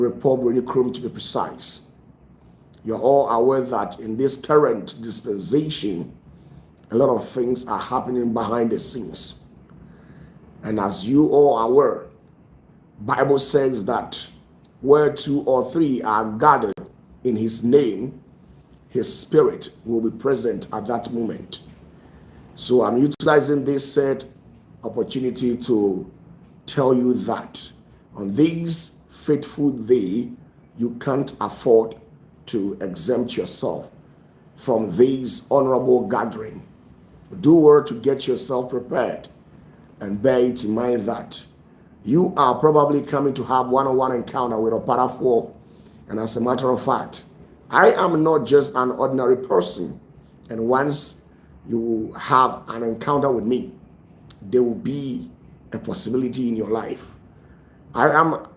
Republic Chrome to be precise. You're all aware that in this current dispensation, a lot of things are happening behind the scenes. And as you all are aware, Bible says that where 2 or 3 are gathered in his name, his spirit will be present at that moment. So I'm utilizing this said opportunity to tell you that on this faithful day, you can't afford to exempt yourself from this honorable gathering. Do well to get yourself prepared and bear it in mind that you are probably coming to have one-on-one encounter with OPATAFUOR. And as a matter of fact, I am not just an ordinary person. And once you have an encounter with me, there will be a possibility in your life. I am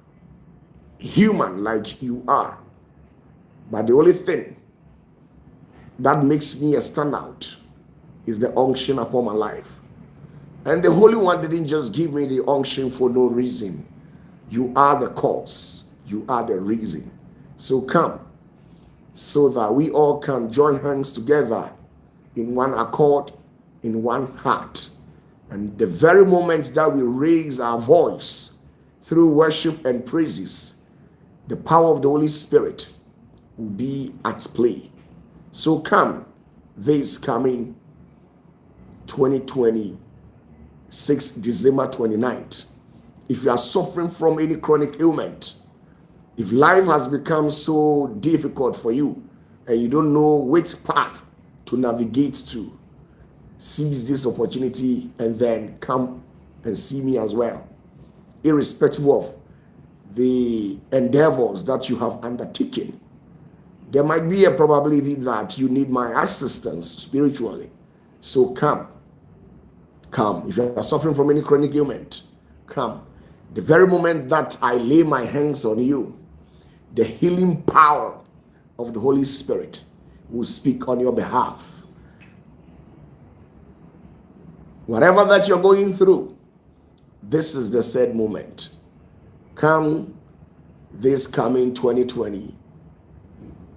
human like you are. But the only thing that makes me a standout is the unction upon my life. And the Holy One didn't just give me the unction for no reason. You are the cause. You are the reason. So come, so that we all can join hands together in one accord, in one heart. And the very moment that we raise our voice through worship and praises, the power of the Holy Spirit will be at play. So come, this coming 2026, December 29th. If you are suffering from any chronic ailment, if life has become so difficult for you and you don't know which path to navigate to, seize this opportunity and then come and see me as well. Irrespective of the endeavors that you have undertaken, there might be a probability that you need my assistance spiritually. So come. If you are suffering from any chronic ailment, come. The very moment that I lay my hands on you, the healing power of the Holy Spirit will speak on your behalf. Whatever that you're going through, this is the said moment. Come this coming 2020,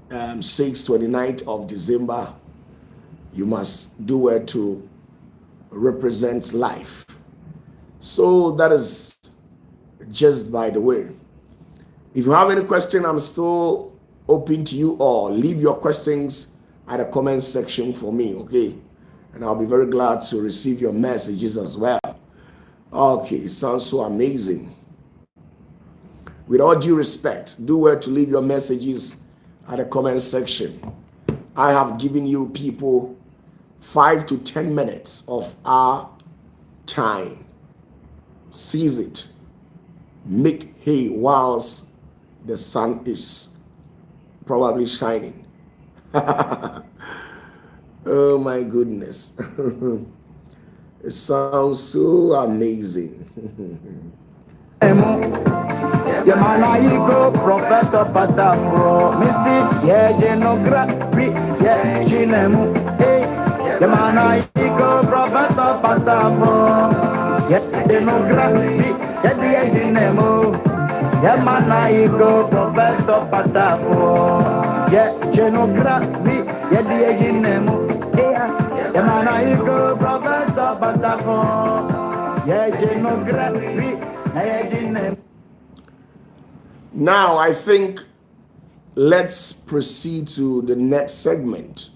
29th of December, you must do well to represent life. So that is just by the way. If you have any question, I'm still open to you all. Leave your questions at the comment section for me, okay? And I'll be very glad to receive your messages as well. Okay, it sounds so amazing. With all due respect, do well to leave your messages at the comment section. I have given you people 5 to 10 minutes of our time. Seize it. Make hay whilst the sun is probably shining. Oh my goodness. It sounds so amazing. Professor Patafro, Missy, yeah, Genography, yeah, Ginemu, the Manaico, Professor Patafro, yeah, Genography, yeah, the Ginemu, yeah, Manaico, Professor Patafro, yeah, Genography, yeah, the Ginemu, yeah, the Manaico, Professor Patafro, yeah, Genography, yeah, Ginemu. Now, I think let's proceed to the next segment,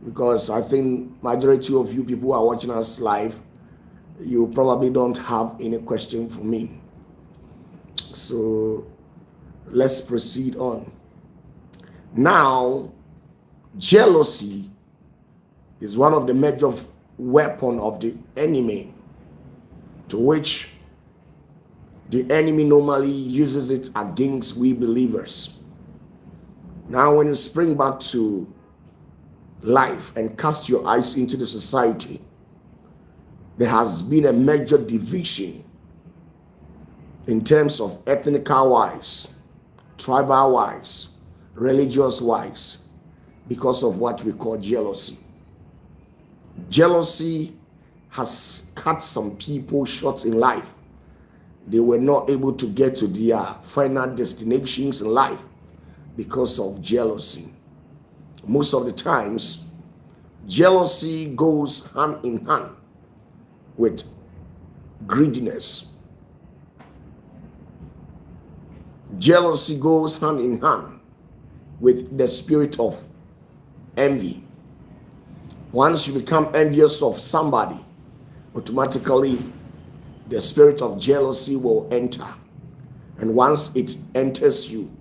because I think majority of you people who are watching us live, you probably don't have any question for me. So let's proceed on. Now, jealousy is one of the major weapons of the enemy, to which the enemy normally uses it against we believers. Now, when you spring back to life and cast your eyes into the society, there has been a major division in terms of ethnical wise, tribal wise, religious wise, because of what we call jealousy. Jealousy has cut some people short in life. they were not able to get to their final destinations in life because of jealousy. Most of the times, jealousy goes hand in hand with greediness. Jealousy goes hand in hand with the spirit of envy. Once you become envious of somebody, automatically the spirit of jealousy will enter. And once it enters you,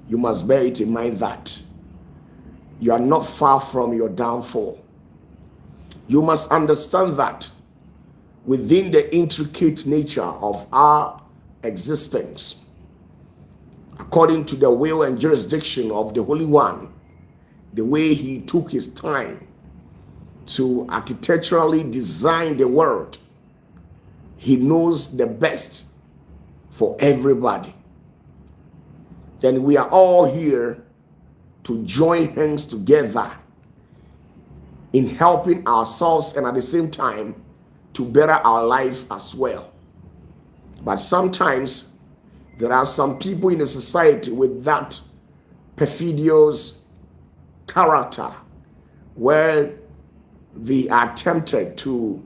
you must bear it in mind that you are not far from your downfall. You must understand that within the intricate nature of our existence, according to the will and jurisdiction of the Holy One, the way he took his time to architecturally design the world, he knows the best for everybody. Then we are all here to join hands together in helping ourselves and at the same time to better our life as well. But sometimes there are some people in a society with that perfidious character where they are tempted to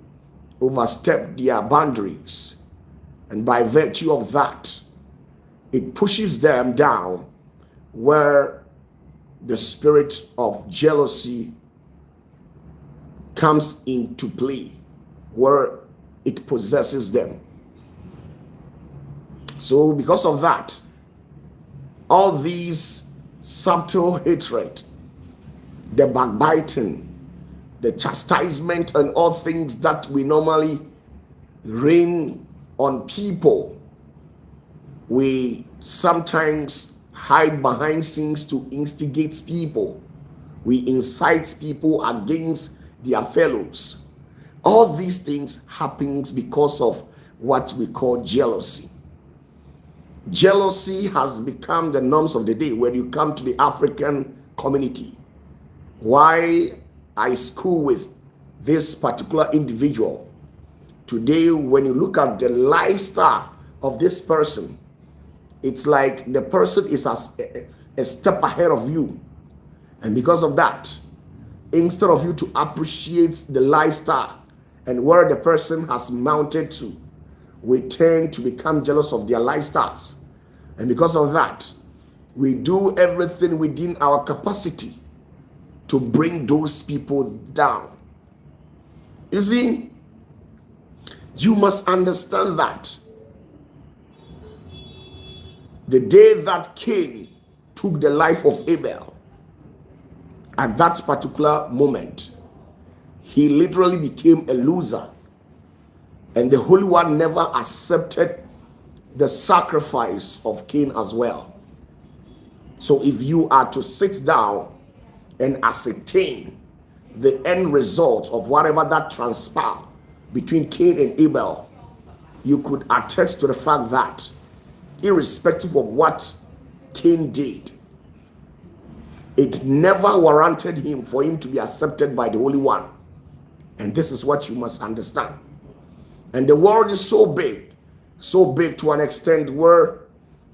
overstep their boundaries, and by virtue of that, it pushes them down where the spirit of jealousy comes into play, where it possesses them. So because of that, all these subtle hatred, the backbiting, the chastisement, and all things that we normally rain on people, we sometimes hide behind scenes to instigate people. We incite people against their fellows. All these things happens because of what we call jealousy. Jealousy has become the norms of the day when you come to the African community. Why I school with this particular individual today, when you look at the lifestyle of this person, it's like the person is a step ahead of you. And because of that, instead of you to appreciate the lifestyle and where the person has mounted to, we tend to become jealous of their lifestyles. And because of that, we do everything within our capacity to bring those people down. You see, you must understand that the day that Cain took the life of Abel, at that particular moment, he literally became a loser. And the Holy One never accepted the sacrifice of Cain as well. So if you are to sit down and ascertain the end result of whatever that transpired between Cain and Abel, you could attest to the fact that irrespective of what Cain did, it never warranted him for him to be accepted by the Holy One. And this is what you must understand. And the world is so big to an extent where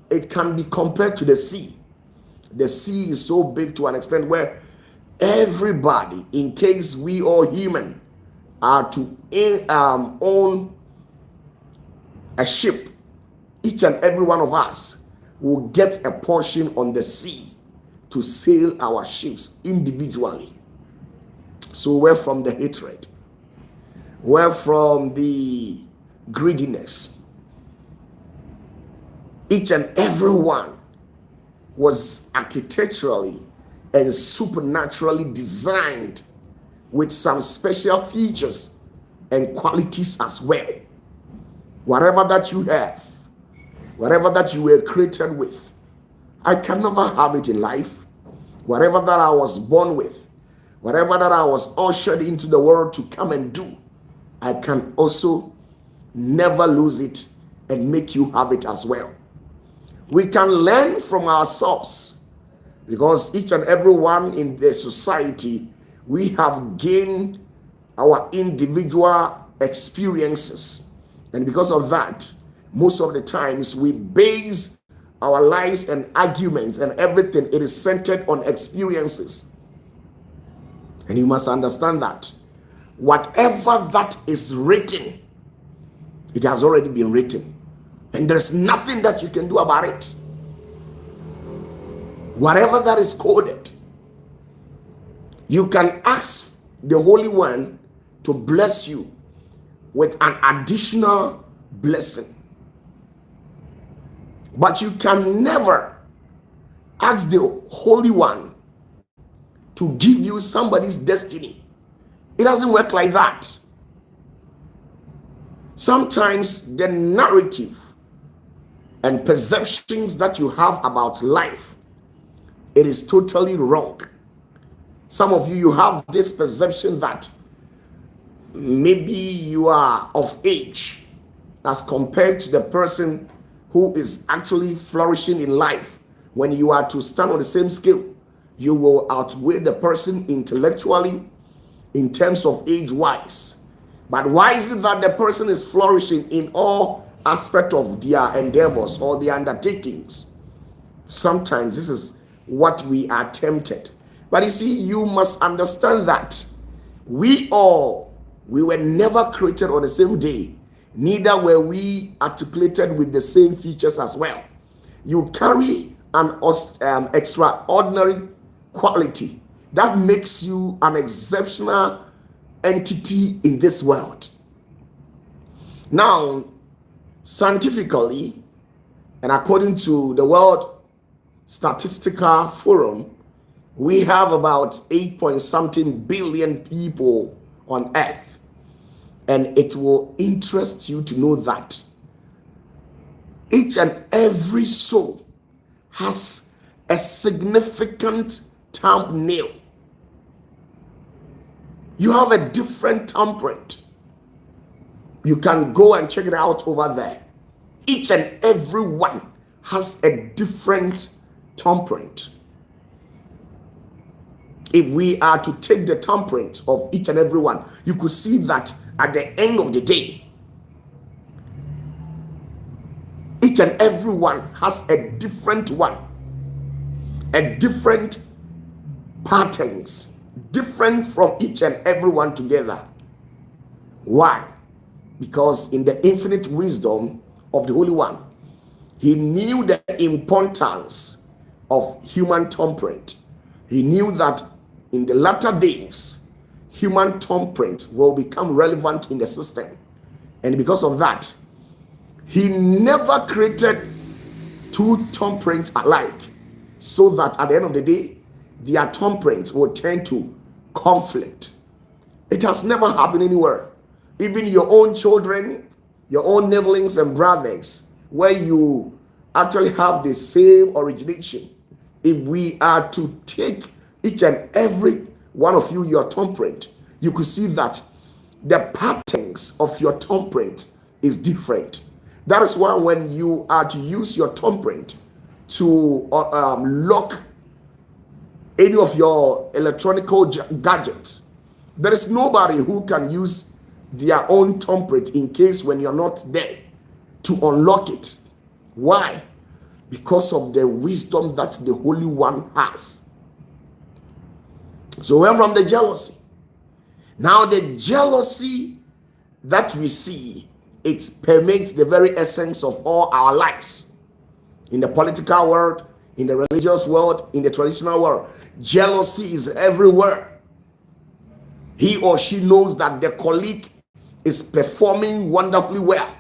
it can be compared to the sea. The sea is so big to an extent where everybody, in case we all human are to own a ship, each and every one of us will get a portion on the sea to sail our ships individually. So where from the hatred? Where from the greediness? Each and every one was architecturally and supernaturally designed with some special features and qualities as well. Whatever that you have, whatever that you were created with, I can never have it in life. Whatever that I was born with, whatever that I was ushered into the world to come and do, I can also never lose it and make you have it as well. We can learn from ourselves because each and every one in the society, we have gained our individual experiences. And because of that, most of the times we base our lives and arguments and everything, it is centered on experiences. And you must understand that whatever that is written, it has already been written. And there's nothing that you can do about it. Whatever that is coded, you can ask the Holy One to bless you with an additional blessing. But you can never ask the Holy One to give you somebody's destiny. It doesn't work like that. Sometimes the narrative and perceptions that you have about life, it is totally wrong. Some of you have this perception that maybe you are of age as compared to the person who is actually flourishing in life. When you are to stand on the same scale, you will outweigh the person intellectually in terms of age-wise. But why is it that the person is flourishing in all aspects of their endeavors or their undertakings? Sometimes this is what we are tempted. But you see, you must understand that we were never created on the same day. Neither were we articulated with the same features as well. You carry an extraordinary quality that makes you an exceptional entity in this world. Now, scientifically, and according to the World Statistical Forum, we have about 8-point-something billion people on Earth. And it will interest you to know that each and every soul has a significant thumbnail. You have a different thumbprint. You can go and check it out over there. Each and every one has a different thumbprint. If we are to take the thumbprint of each and every one, you could see that at the end of the day, each and every one has a different one, a different patterns, different from each and every one together. Why? Because in the infinite wisdom of the Holy One, he knew the importance of human thumbprint. He knew that in the latter days, human thumbprint will become relevant in the system. And because of that, he never created two thumbprints alike, so that at the end of the day, their thumbprints will tend to conflict. It has never happened anywhere. Even your own children, your own siblings and brothers, where you actually have the same origination, if we are to take each and every one of you, your thumbprint, you could see that the patterns of your thumbprint is different. That is why when you are to use your thumbprint to lock any of your electronic gadgets, there is nobody who can use their own thumbprint in case when you're not there to unlock it. Why? Because of the wisdom that the Holy One has. So we're from the jealousy. Now the jealousy that we see, it permeates the very essence of all our lives. In the political world, in the religious world, in the traditional world, jealousy is everywhere. He or she knows that the colleague is performing wonderfully well.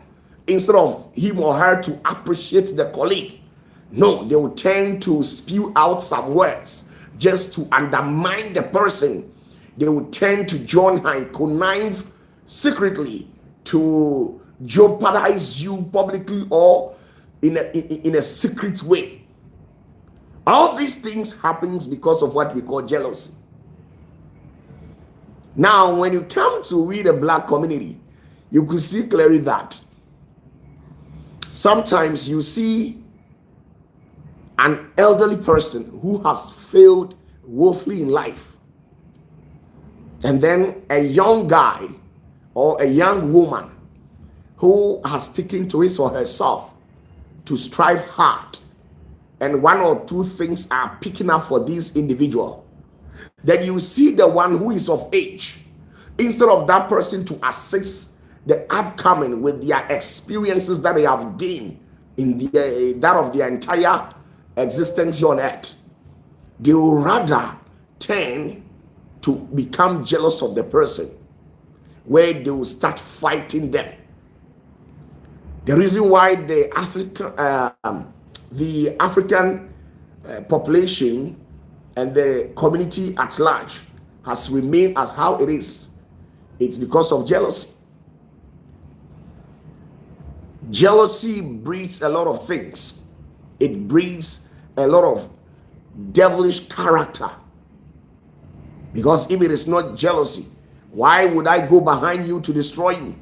Instead of him or her to appreciate the colleague, no, they will tend to spew out some words just to undermine the person. They will tend to join and connive secretly to jeopardize you publicly or in a secret way. All these things happens because of what we call jealousy. Now, when you come to read the black community, you could see clearly that sometimes you see an elderly person who has failed woefully in life, and then a young guy or a young woman who has taken to his or herself to strive hard, and one or two things are picking up for this individual, then you see the one who is of age, instead of that person to assist the upcoming with their experiences that they have gained in that of their entire existence here on earth, they will rather tend to become jealous of the person, where they will start fighting them. The reason why the African population and the community at large has remained as how it is, it's because of jealousy. Jealousy breeds a lot of things. It breeds a lot of devilish character. Because if it is not jealousy, why would I go behind you to destroy you?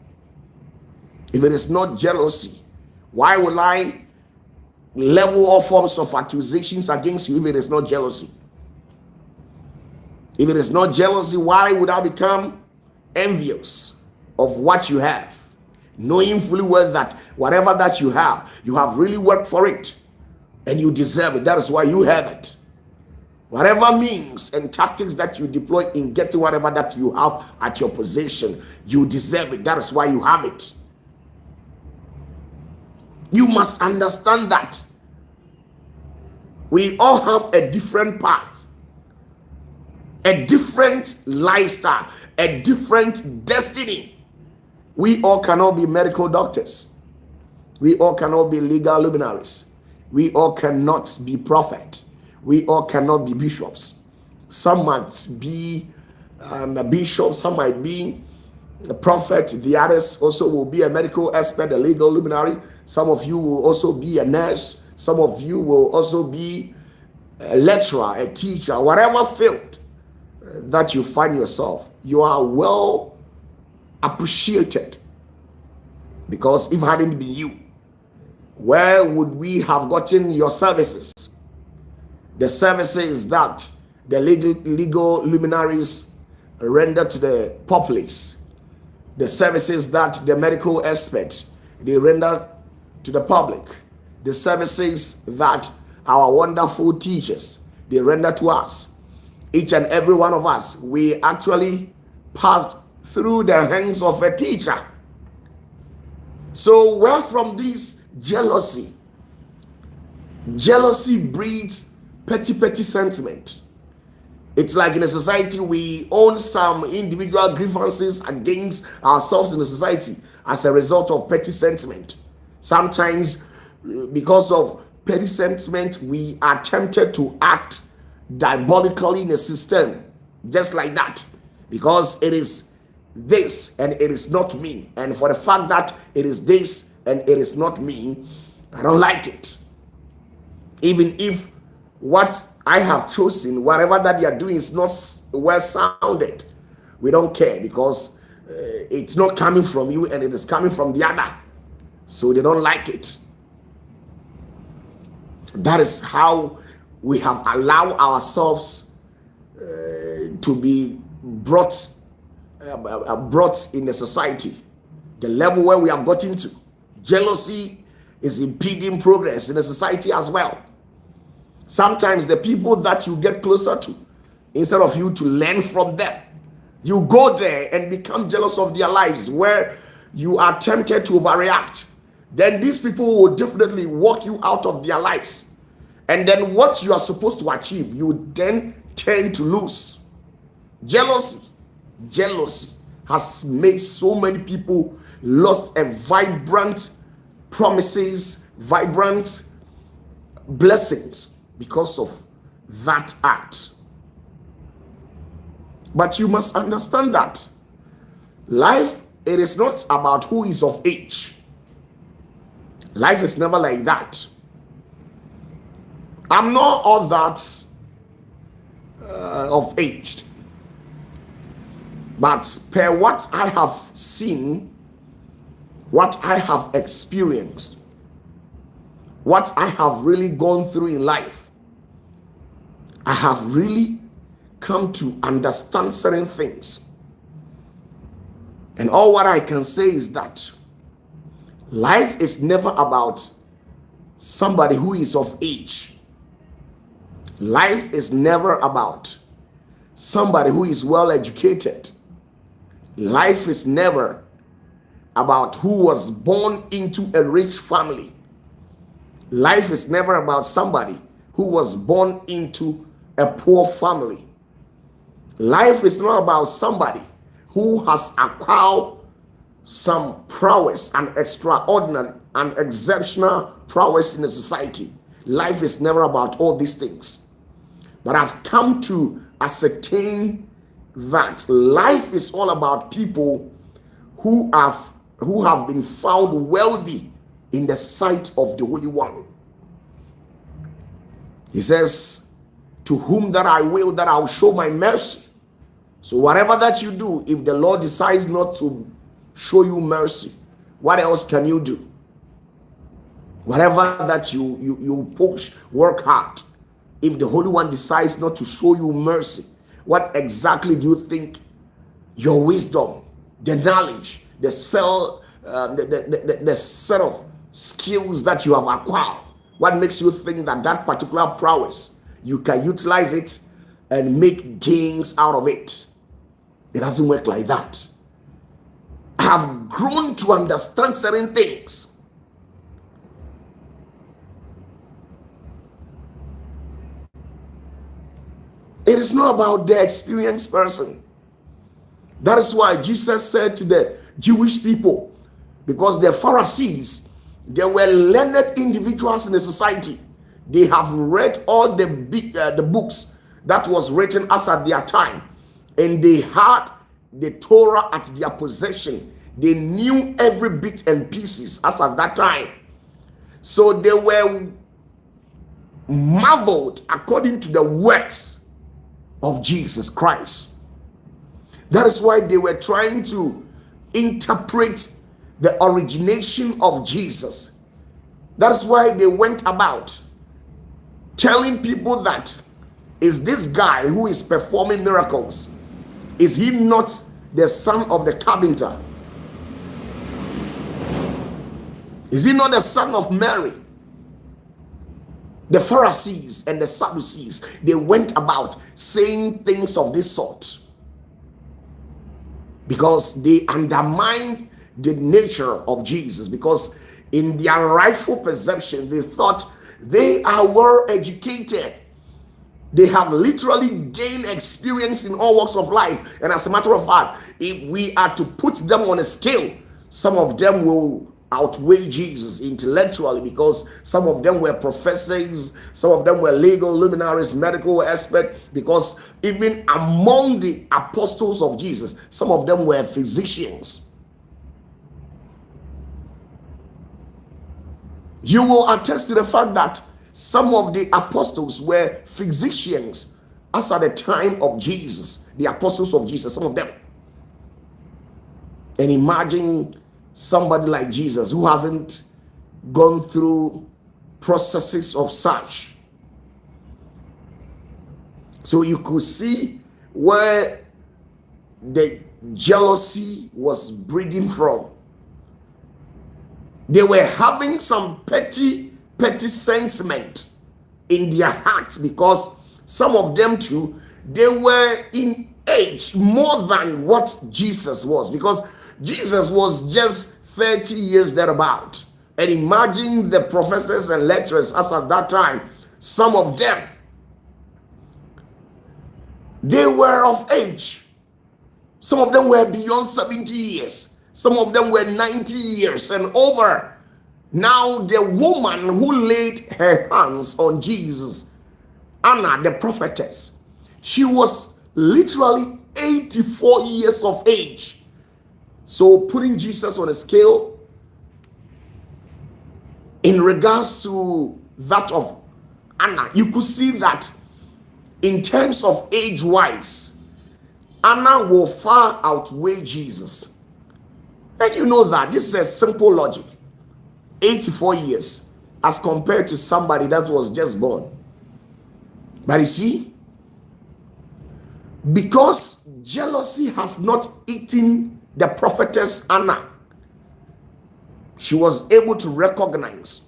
If it is not jealousy, why will I level all forms of accusations against you if it is not jealousy? If it is not jealousy, why would I become envious of what you have, knowing fully well that whatever that you have really worked for it and you deserve it? That is why you have it. Whatever means and tactics that you deploy in getting whatever that you have at your possession, you deserve it. That is why you have it. You must understand that we all have a different path, a different lifestyle, a different destiny. We all cannot be medical doctors. We all cannot be legal luminaries. We all cannot be prophet. We all cannot be bishops. Some might be a bishop, some might be a prophet. The others also will be a medical expert, a legal luminary. Some of you will also be a nurse. Some of you will also be a lecturer, a teacher, whatever field that you find yourself. You are well appreciated, because if it hadn't been you, where would we have gotten your services? The services that the legal luminaries render to the populace, the services that the medical experts they render to the public, the services that our wonderful teachers they render to us. Each and every one of us, we actually passed through the hands of a teacher. So where from this jealousy? Jealousy breeds petty sentiment. It's like in a society we own some individual grievances against ourselves in the society as a result of petty sentiment. Sometimes because of petty sentiment, we are tempted to act diabolically in a system, just like that, because it is this and it is not me. And for the fact that it is this and it is not me, I don't like it. Even if what I have chosen, whatever that you are doing is not well sounded, we don't care, because it's not coming from you and it is coming from the other, so they don't like it. That is how we have allowed ourselves to be brought in the society, the level where we have gotten to. Jealousy is impeding progress in the society as well. Sometimes the people that you get closer to, instead of you to learn from them, you go there and become jealous of their lives, where you are tempted to overreact. Then these people will definitely walk you out of their lives. And then what you are supposed to achieve, you then tend to lose. Jealousy has made so many people lost a vibrant promises, vibrant blessings, because of that act. But you must understand that life, it is not about who is of age. Life is never like that. I'm not all that of age, but per what I have seen, what I have experienced, what I have really gone through in life, I have really come to understand certain things. And all what I can say is that Life is never about somebody who is of age. Life is never about somebody who is well educated. Life is never about who was born into a rich family. Life is never about somebody who was born into a poor family. Life is not about somebody who has acquired some prowess, an extraordinary and exceptional prowess in the society. Life is never about all these things. But I've come to ascertain that life is all about people who have been found wealthy in the sight of the Holy One. He says, to whom that I will, that I'll show my mercy. So whatever that you do, if the Lord decides not to show you mercy, what else can you do? Whatever that you push, work hard. If the Holy One decides not to show you mercy, what exactly do you think your wisdom, the knowledge, the set of skills that you have acquired, what makes you think that that particular prowess, you can utilize it and make gains out of it? It doesn't work like that. I have grown to understand certain things. It is not about the experienced person. That is why Jesus said to the Jewish people, because the Pharisees, they were learned individuals in the society. They have read all the books that was written as at their time, and they had the Torah at their possession. They knew every bit and pieces as at that time. So they were marveled according to the works of Jesus Christ. That is why they were trying to interpret the origination of Jesus. That is why they went about telling people that, is this guy who is performing miracles, is he not the son of the carpenter? Is he not the son of Mary? The Pharisees and the Sadducees, they went about saying things of this sort because they undermined the nature of Jesus, because in their rightful perception, they thought they are well educated. They have literally gained experience in all walks of life. And as a matter of fact, if we are to put them on a scale, some of them will outweigh Jesus intellectually, because some of them were professors, some of them were legal luminaries, medical experts, because even among the apostles of Jesus, some of them were physicians. You will attest to the fact that some of the apostles were physicians as at the time of Jesus, the apostles of Jesus, some of them. And imagine somebody like Jesus who hasn't gone through processes of such. So you could see where the jealousy was breeding from. They were having some petty sentiment in their hearts, because some of them too, they were in age more than what Jesus was, because Jesus was just 30 years thereabout. And imagine the professors and lecturers as at that time, some of them, they were of age. Some of them were beyond 70 years. Some of them were 90 years and over. Now the woman who laid her hands on Jesus, Anna the prophetess, she was literally 84 years of age. So putting Jesus on a scale in regards to that of Anna, you could see that in terms of age-wise, Anna will far outweigh Jesus. And you know that this is a simple logic. 84 years as compared to somebody that was just born. But you see, because jealousy has not eaten the prophetess Anna, She was able to recognize,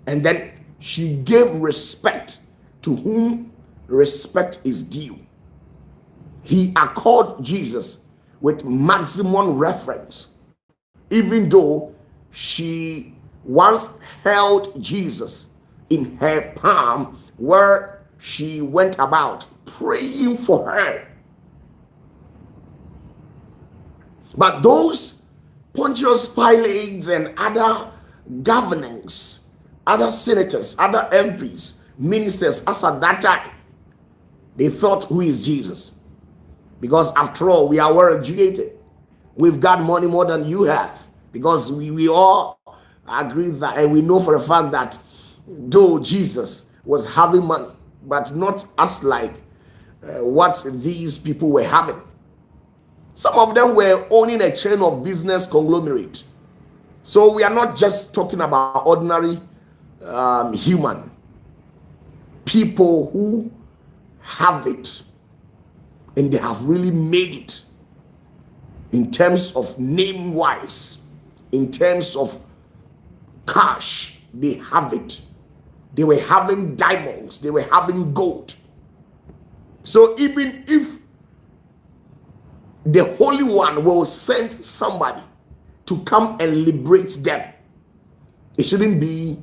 and then she gave respect to whom respect is due. He accorded Jesus with maximum reverence, even though she once held Jesus in her palm where she went about praying for her. But those Pontius Pilates and other governors, other senators, other MPs, ministers, as at that time, they thought, who is Jesus? Because after all, we are well educated. We've got money more than you have. Because we all agree that, and we know for a fact that though Jesus was having money, but not as like what these people were having. Some of them were owning a chain of business conglomerate. So we are not just talking about ordinary human people who have it, and they have really made it in terms of name wise, in terms of cash. They have it. They were having diamonds, they were having gold. So even if the Holy One will send somebody to come and liberate them, it shouldn't be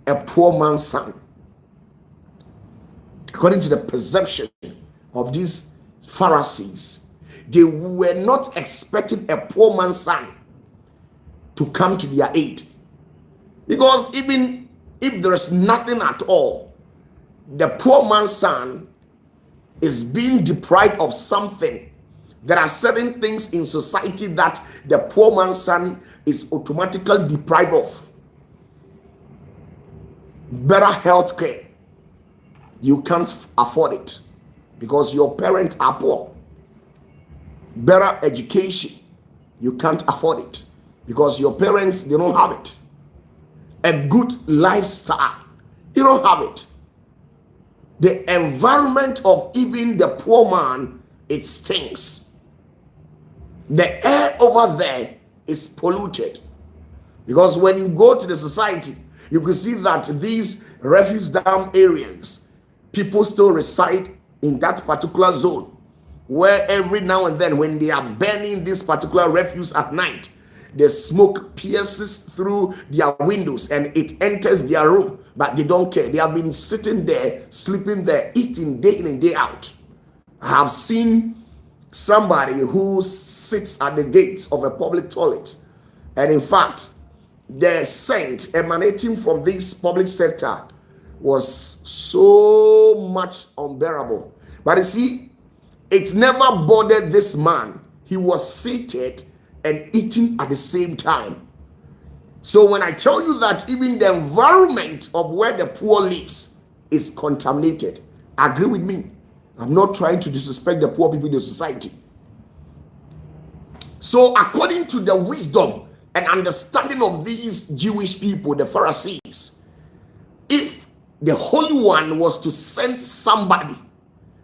a poor man's son. According to the perception of these Pharisees, they were not expecting a poor man's son to come to their aid. Because even if there is nothing at all, the poor man's son is being deprived of something. There are certain things in society that the poor man's son is automatically deprived of. Better health care, you can't afford it because your parents are poor. Better education, you can't afford it because your parents, they don't have it. A good lifestyle, you don't have it. The environment of even the poor man, it stinks. The air over there is polluted, because when you go to the society, you can see that these refuse dump areas, people still reside in that particular zone, where every now and then when they are burning this particular refuse at night, the smoke pierces through their windows and it enters their room, but they don't care. They have been sitting there, sleeping there, eating day in and day out. I have seen somebody who sits at the gates of a public toilet, and in fact, the scent emanating from this public sector was so much unbearable. But you see, it never bothered this man. He was seated and eating at the same time. So when I tell you that even the environment of where the poor lives is contaminated, agree with me. I'm not trying to disrespect the poor people in the society. So according to the wisdom and understanding of these Jewish people, the Pharisees, if the Holy One was to send somebody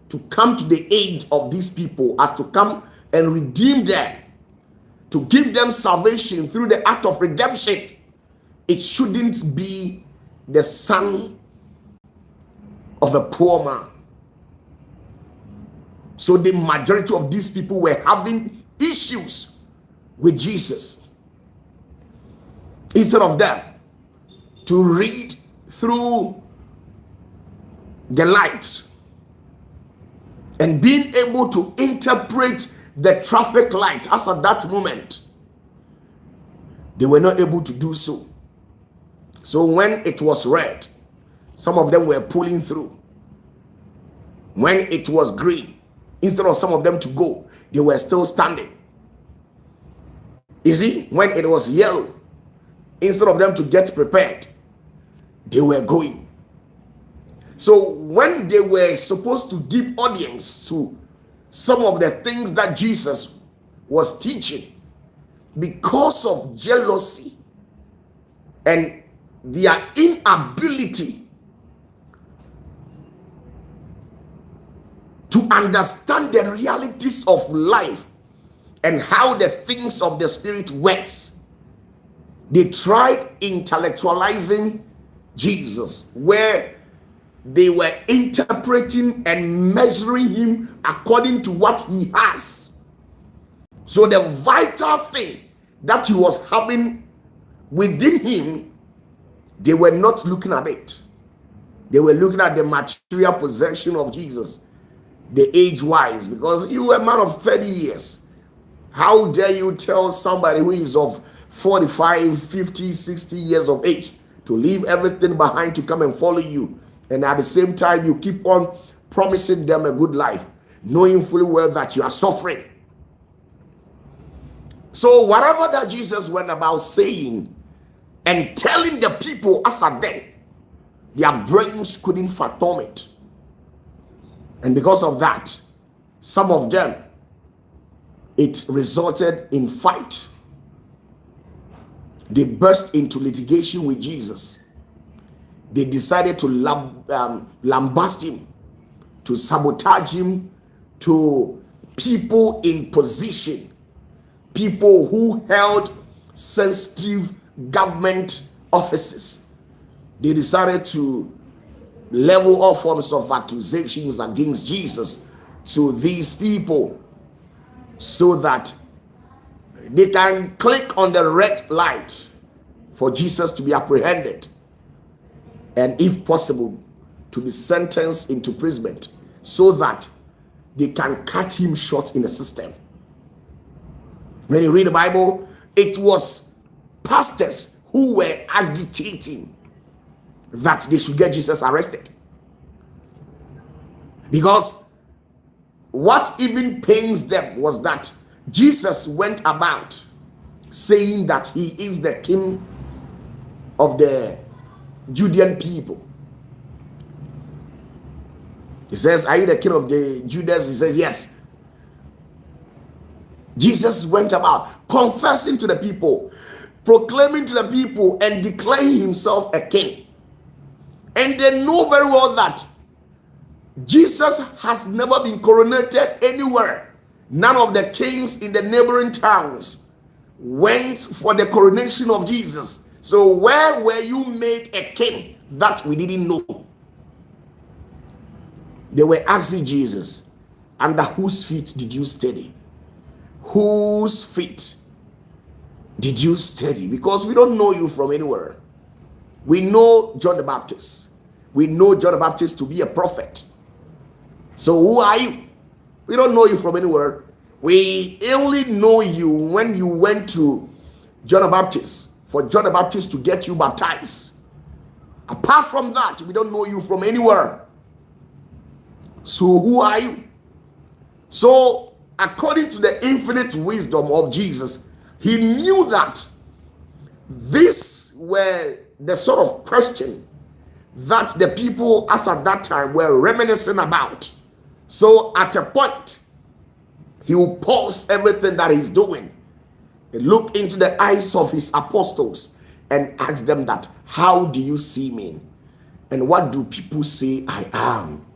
to come to the aid of these people, as to come and redeem them, to give them salvation through the act of redemption, it shouldn't be the son of a poor man. So the majority of these people were having issues with Jesus. Instead of them to read through the light and being able to interpret the traffic light as at that moment, they were not able to do so. So when it was red, some of them were pulling through. When it was green, instead of some of them to go, they were still standing. You see, when it was yellow, instead of them to get prepared, they were going. So when they were supposed to give audience to some of the things that Jesus was teaching, because of jealousy and their inability to understand the realities of life and how the things of the spirit works, They tried intellectualizing Jesus, where they were interpreting and measuring him according to what he has. So the vital thing that he was having within him, they were not looking at it. They were looking at the material possession of Jesus, the age-wise, because you were a man of 30 years. How dare you tell somebody who is of 45, 50, 60 years of age to leave everything behind to come and follow you, and at the same time you keep on promising them a good life, knowing fully well that you are suffering. So whatever that Jesus went about saying and telling the people as a then, their brains couldn't fathom it. And because of that, some of them, it resulted in fight. They burst into litigation with Jesus. They decided to lambast him, to sabotage him to people in position, people who held sensitive government offices. They decided to level all forms of accusations against Jesus to these people so that they can click on the red light for Jesus to be apprehended and, if possible, to be sentenced into imprisonment so that they can cut him short in the system. When you read the Bible, it was pastors who were agitating that they should get Jesus arrested. Because what even pains them was that Jesus went about saying that he is the king of the Judean people. He says, "Are you the king of the Judeans?" He says, "Yes." Jesus went about confessing to the people, proclaiming to the people, and declaring himself a king. And they know very well that Jesus has never been coronated anywhere. None of the kings in the neighboring towns went for the coronation of Jesus. So where were you made a king? That we didn't know. They were asking Jesus, "Under whose feet did you study? Whose feet did you study? Because we don't know you from anywhere. We know John the Baptist. We know John the Baptist to be a prophet. So who are you? We don't know you from anywhere. We only know you when you went to John the Baptist, for John the Baptist to get you baptized. Apart from that, we don't know you from anywhere. So who are you?" So according to the infinite wisdom of Jesus, he knew that these were the sort of question that the people as at that time were reminiscing about. So at a point, he will pause everything that he's doing and look into the eyes of his apostles and ask them that, "How do you see me? And what do people say I am?"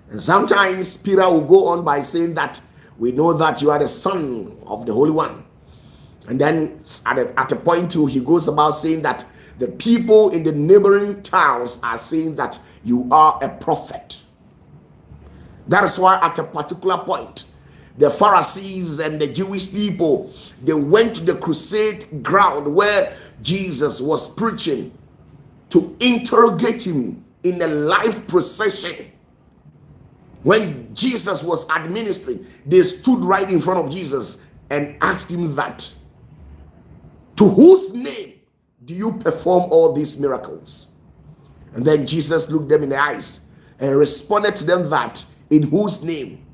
And sometimes Peter will go on by saying that, "We know that you are the Son of the Holy One." And then at a point too, he goes about saying that the people in the neighboring towns are saying that you are a prophet. That is why at a particular point, the Pharisees and the Jewish people, they went to the Crusade ground where Jesus was preaching to interrogate him in a live procession. When Jesus was administering, they stood right in front of Jesus and asked him that, "To whose name do you perform all these miracles?" And then Jesus looked them in the eyes and responded to them that, "In whose name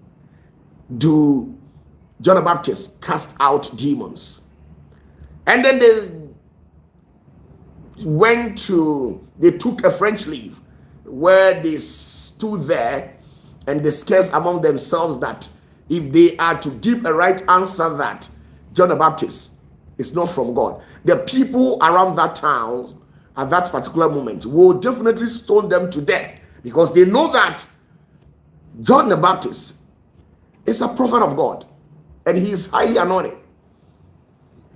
do John the Baptist cast out demons?" And then they took a French leave where they stood there and discussed among themselves that if they are to give a right answer that John the Baptist is not from God, the people around that town at that particular moment will definitely stone them to death, because they know that John the Baptist is a prophet of God and he is highly anointed.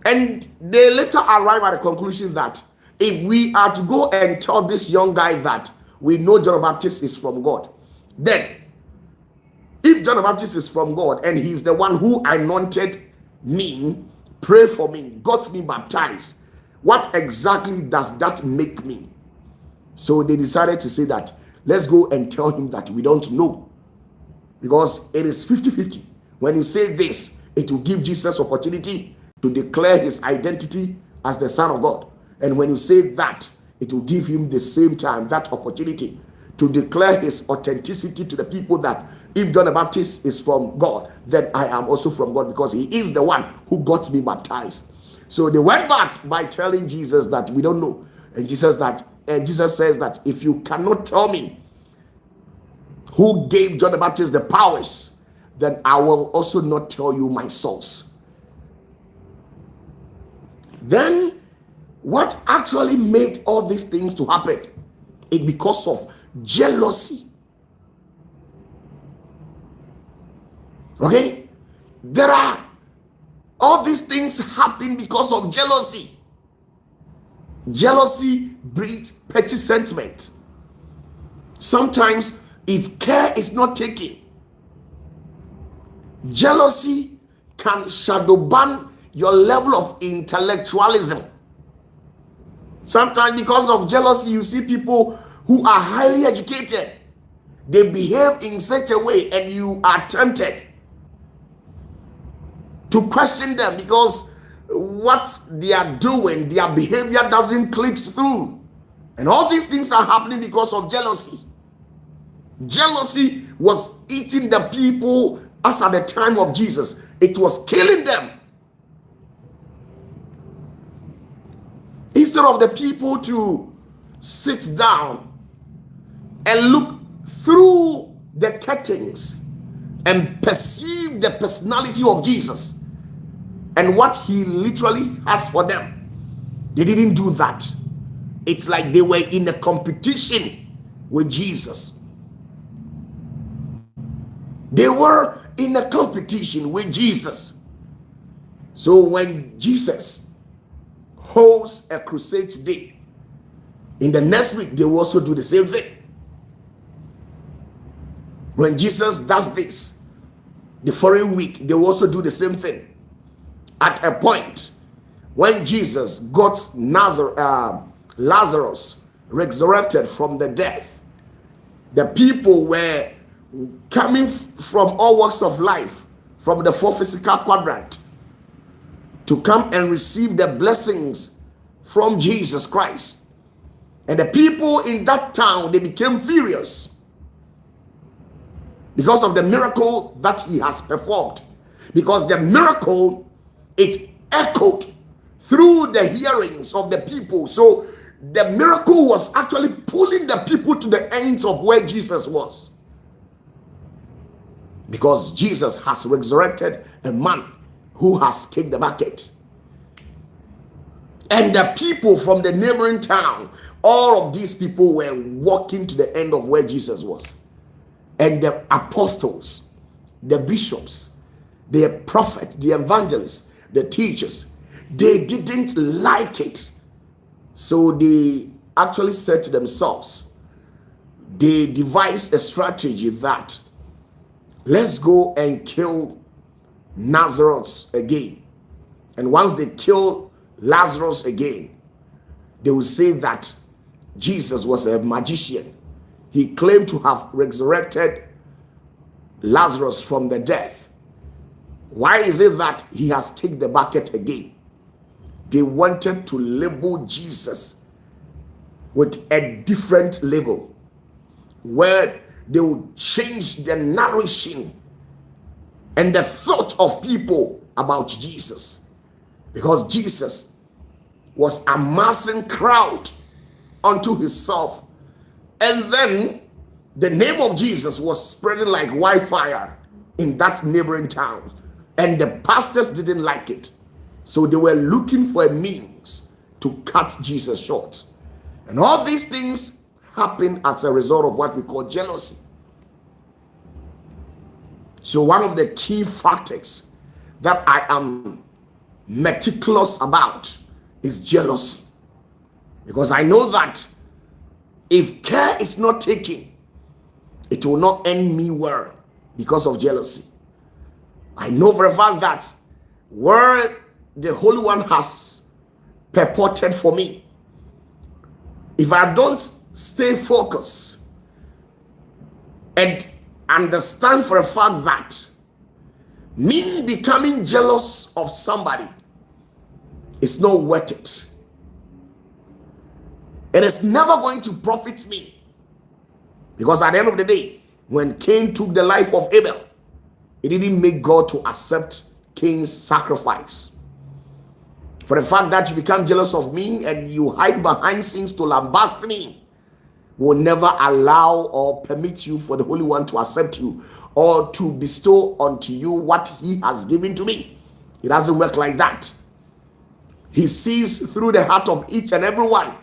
And they later arrive at the conclusion that if we are to go and tell this young guy that we know John the Baptist is from God, then if John the Baptist is from God and he's the one who anointed me, prayed for me, got me baptized, what exactly does that make me? So they decided to say that let's go and tell him that we don't know, because it is 50-50. When you say this, it will give Jesus opportunity to declare his identity as the Son of God. And when you say that, it will give him the same time that opportunity to declare his authenticity to the people, that if John the Baptist is from God, then I am also from God, because he is the one who got me baptized. So they went back by telling Jesus that we don't know. And Jesus says that if you cannot tell me who gave John the Baptist the powers, then I will also not tell you my source. Then what actually made all these things to happen? It's because of jealousy. Okay? There are all these things happen because of jealousy. Jealousy breeds petty sentiment. Sometimes if care is not taken, jealousy can shadow ban your level of intellectualism. Sometimes because of jealousy, you see people who are highly educated, they behave in such a way and you are tempted to question them, because what they are doing, their behavior doesn't click through. And all these things are happening because of jealousy. Jealousy was eating the people as at the time of Jesus. It was killing them. Instead of the people to sit down and look through the curtains and perceive the personality of Jesus and what he literally has for them, they didn't do that. It's like they were in a competition with Jesus. They were in a competition with Jesus. So when Jesus holds a crusade today, in the next week they will also do the same thing. When Jesus does this, the following week they will also do the same thing. At a point, when Jesus got Lazarus resurrected from the death, the people were coming from all walks of life, from the four physical quadrant, to come and receive the blessings from Jesus Christ. And the people in that town, they became furious because of the miracle that he has performed. Because the miracle, it echoed through the hearings of the people. So the miracle was actually pulling the people to the ends of where Jesus was. Because Jesus has resurrected a man who has kicked the bucket. And the people from the neighboring town, all of these people were walking to the end of where Jesus was. And the apostles, the bishops, the prophets, the evangelists, the teachers, they didn't like it. So they actually said to themselves, they devised a strategy that let's go and kill Lazarus again. And once they kill Lazarus again, they will say that Jesus was a magician. He claimed to have resurrected Lazarus from the death. Why is it that he has kicked the bucket again? They wanted to label Jesus with a different label, where they would change the narration and the thought of people about Jesus, because Jesus was amassing crowd unto himself, and then the name of Jesus was spreading like wildfire in that neighboring town, and the pastors didn't like it. So they were looking for a means to cut Jesus short. And all these things happen as a result of what we call jealousy. So one of the key factors that I am meticulous about is jealousy. Because I know that if care is not taken, it will not end me well because of jealousy. I know for a fact that where the Holy One has purported for me, if I don't stay focused and understand for a fact that me becoming jealous of somebody is not worth it, it is never going to profit me. Because at the end of the day, when Cain took the life of Abel, it didn't make God to accept Cain's sacrifice. For the fact that you become jealous of me and you hide behind things to lambast me will never allow or permit you for the Holy One to accept you or to bestow unto you what he has given to me. It doesn't work like that. He sees through the heart of each and every one,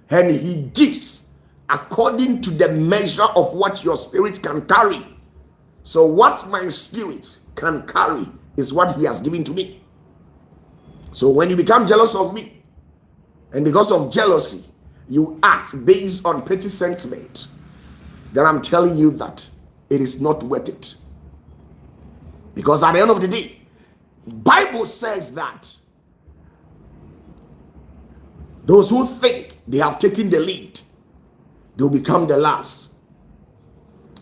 and he gives according to the measure of what your spirit can carry. So what my spirit can carry is what he has given to me. So when you become jealous of me, and because of jealousy, you act based on petty sentiment, then I'm telling you that it is not worth it. Because at the end of the day, Bible says that those who think they have taken the lead, they'll become the last.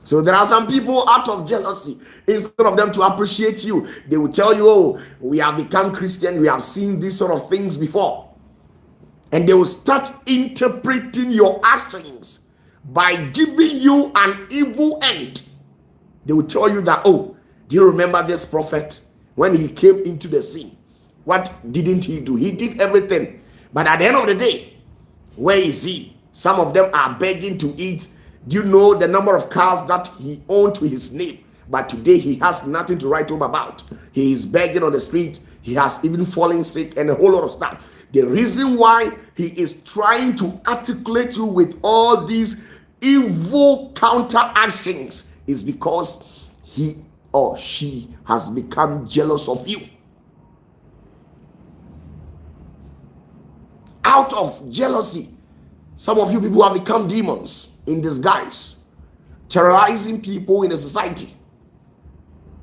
So there are some people out of jealousy, instead of them to appreciate you, they will tell you, oh, we have become Christian, we have seen these sort of things before. And they will start interpreting your actions by giving you an evil end. They will tell you that, oh, do you remember this prophet when he came into the scene? What didn't he do? He did everything. But at the end of the day, where is he? Some of them are begging to eat. Do you know the number of cars that he owned to his name? But today he has nothing to write home about. He is begging on the street. He has even fallen sick and a whole lot of stuff. The reason why he is trying to articulate you with all these evil counteractions is because he or she has become jealous of you. Out of jealousy, some of you people have become demons in disguise, terrorizing people in the society.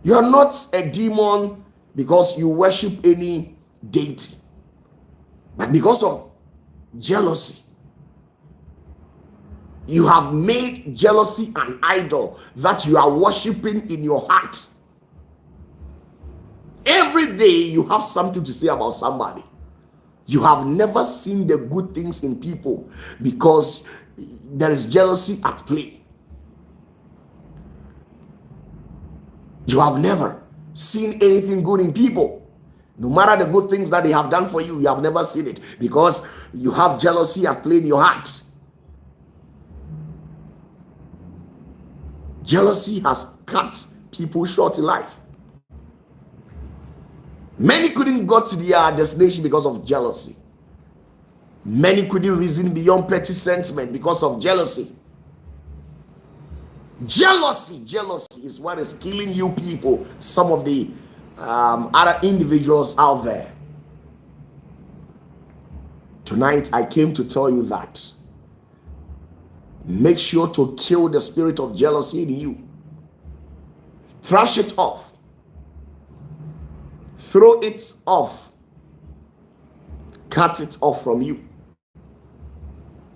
You are not a demon because you worship any deity, but because of jealousy. You have made jealousy an idol that you are worshiping in your heart. Every day you have something to say about somebody. You have never seen the good things in people because there is jealousy at play. You have never seen anything good in people. No matter the good things that they have done for you, you have never seen it because you have jealousy at play in your heart. Jealousy has cut people short in life. Many couldn't go to their destination because of jealousy. Many couldn't reason beyond petty sentiment because of jealousy. Jealousy is what is killing you people, some of the other individuals out there. Tonight, I came to tell you that make sure to kill the spirit of jealousy in you. Thrash it off. Throw it off. Cut it off from you.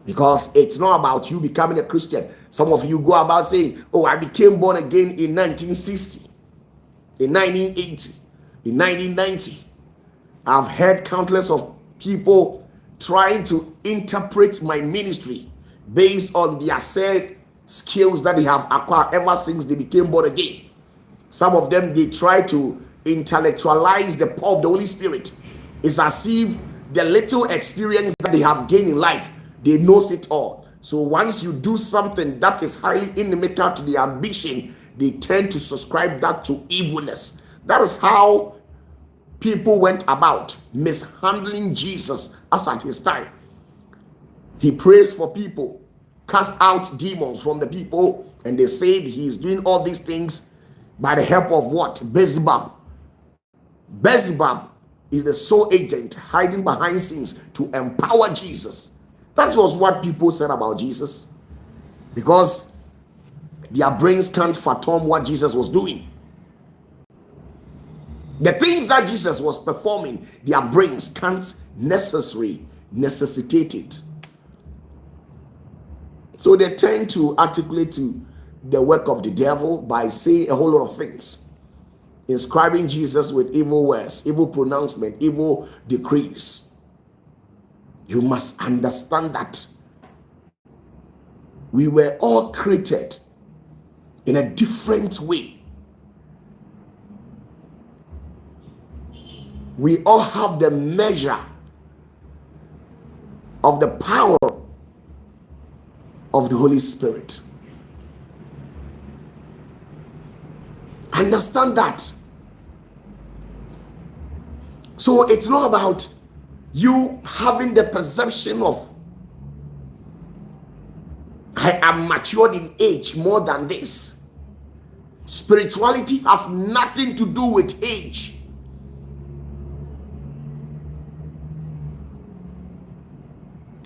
Because it's not about you becoming a Christian. Some of you go about saying, oh, I became born again in 1960, in 1980, in 1990. I've heard countless of people trying to interpret my ministry based on their said skills that they have acquired ever since they became born again. Some of them, they try to intellectualize the power of the Holy Spirit. It's as if the little experience that they have gained in life, they knows it all. So once you do something that is highly inimical to their ambition, they tend to subscribe that to evilness. That is how people went about mishandling Jesus as at his time. He prays for people, cast out demons from the people, and they said he is doing all these things by the help of what? Beelzebub. Beelzebub is the sole agent hiding behind scenes to empower Jesus. That was what people said about Jesus, because their brains can't fathom what Jesus was doing. The things that Jesus was performing, their brains can't necessitate it. So they tend to articulate to the work of the devil by saying a whole lot of things, inscribing Jesus with evil words, evil pronouncement, evil decrees. You must understand that we were all created in a different way. We all have the measure of the power of the Holy Spirit. Understand that. So it's not about you having the perception of, I am matured in age more than this. Spirituality has nothing to do with age.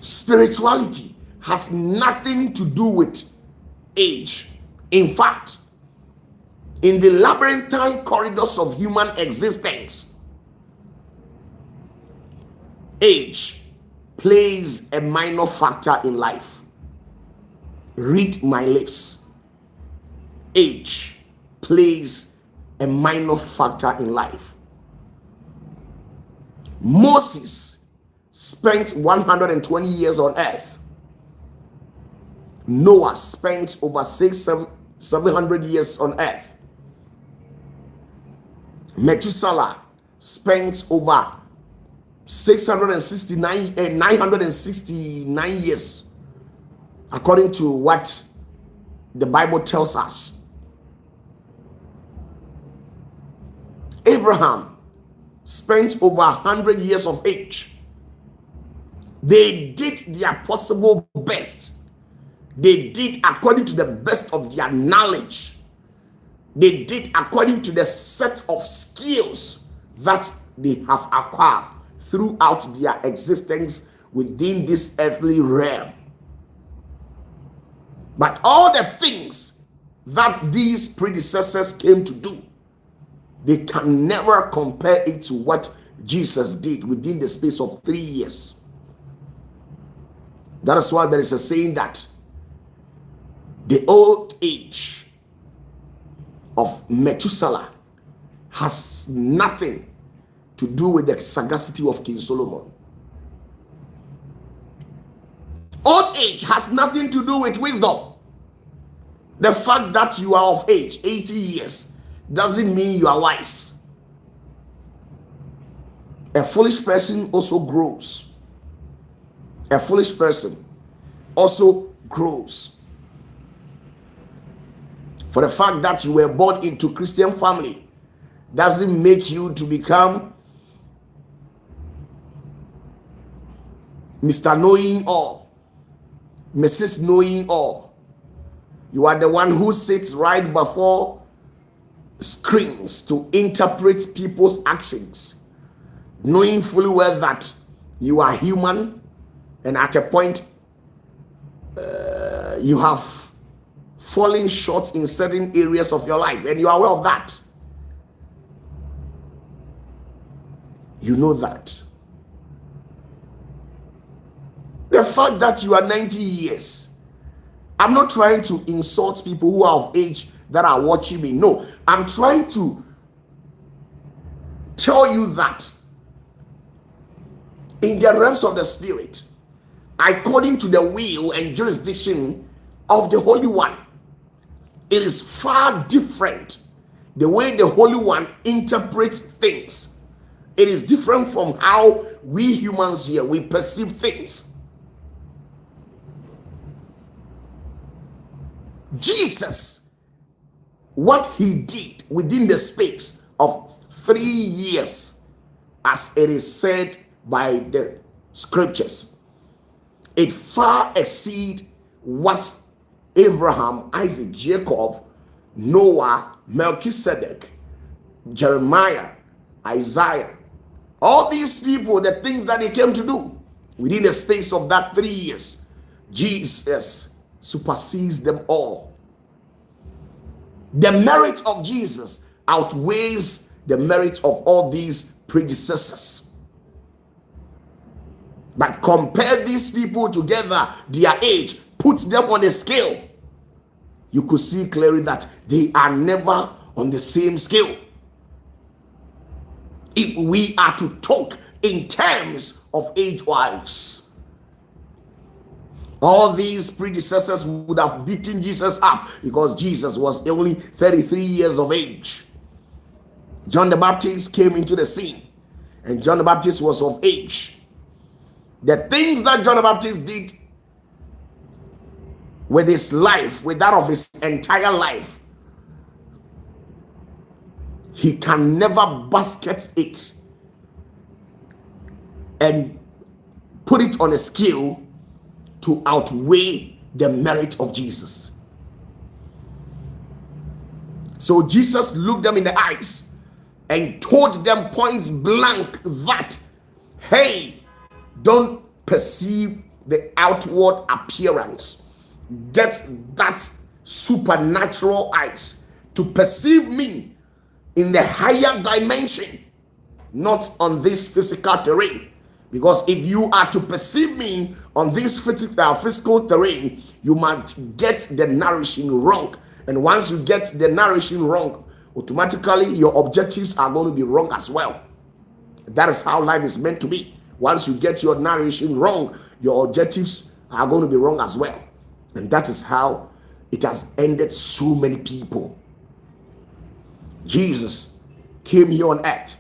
Spirituality has nothing to do with age. In fact, in the labyrinthine corridors of human existence, age plays a minor factor in life. Read my lips. Age plays a minor factor in life. Moses spent 120 years on earth. Noah spent over 700 years on earth. Methuselah spent over 969 years, according to what the Bible tells us. Abraham spent over 100 years of age. They did their possible best. They did according to the best of their knowledge. They did according to the set of skills that they have acquired throughout their existence within this earthly realm. But all the things that these predecessors came to do, they can never compare it to what Jesus did within the space of 3 years. That is why there is a saying that the old age of Methuselah has nothing to do with the sagacity of King Solomon. Old age has nothing to do with wisdom. The fact that you are of age, 80 years, doesn't mean you are wise. A foolish person also grows. A foolish person also grows. For the fact that you were born into Christian family doesn't make you to become Mr. Knowing All, Mrs. Knowing All. You are the one who sits right before screens to interpret people's actions, knowing fully well that you are human, and at a point you have falling short in certain areas of your life, and you are aware of that. You know that. The fact that you are 90 years, I'm not trying to insult people who are of age that are watching me. No, I'm trying to tell you that in the realms of the spirit, according to the will and jurisdiction of the Holy One, it is far different. The way the Holy One interprets things, it is different from how we humans here, we perceive things. Jesus, what he did within the space of 3 years, as it is said by the scriptures, it far exceeds what Abraham, Isaac, Jacob, Noah, Melchizedek, Jeremiah, Isaiah, All these people, the things that they came to do, within the space of that 3 years, Jesus supersedes them all. The merit of Jesus outweighs the merit of all these predecessors. But compare these people together, their age, put them on a scale. You could see clearly that they are never on the same scale. If we are to talk in terms of age-wise, all these predecessors would have beaten Jesus up because Jesus was only 33 years of age. John the Baptist came into the scene, and John the Baptist was of age. The things that John the Baptist did with his life, with that of his entire life, he can never basket it and put it on a scale to outweigh the merit of Jesus. So Jesus looked them in the eyes and told them point blank that, hey, don't perceive the outward appearance. Get that supernatural eyes to perceive me in the higher dimension, not on this physical terrain. Because if you are to perceive me on this physical terrain, you might get the nourishing wrong. And once you get the nourishing wrong, automatically your objectives are going to be wrong as well. That is how life is meant to be. Once you get your nourishing wrong, your objectives are going to be wrong as well. And that is how it has ended so many people. Jesus came here on earth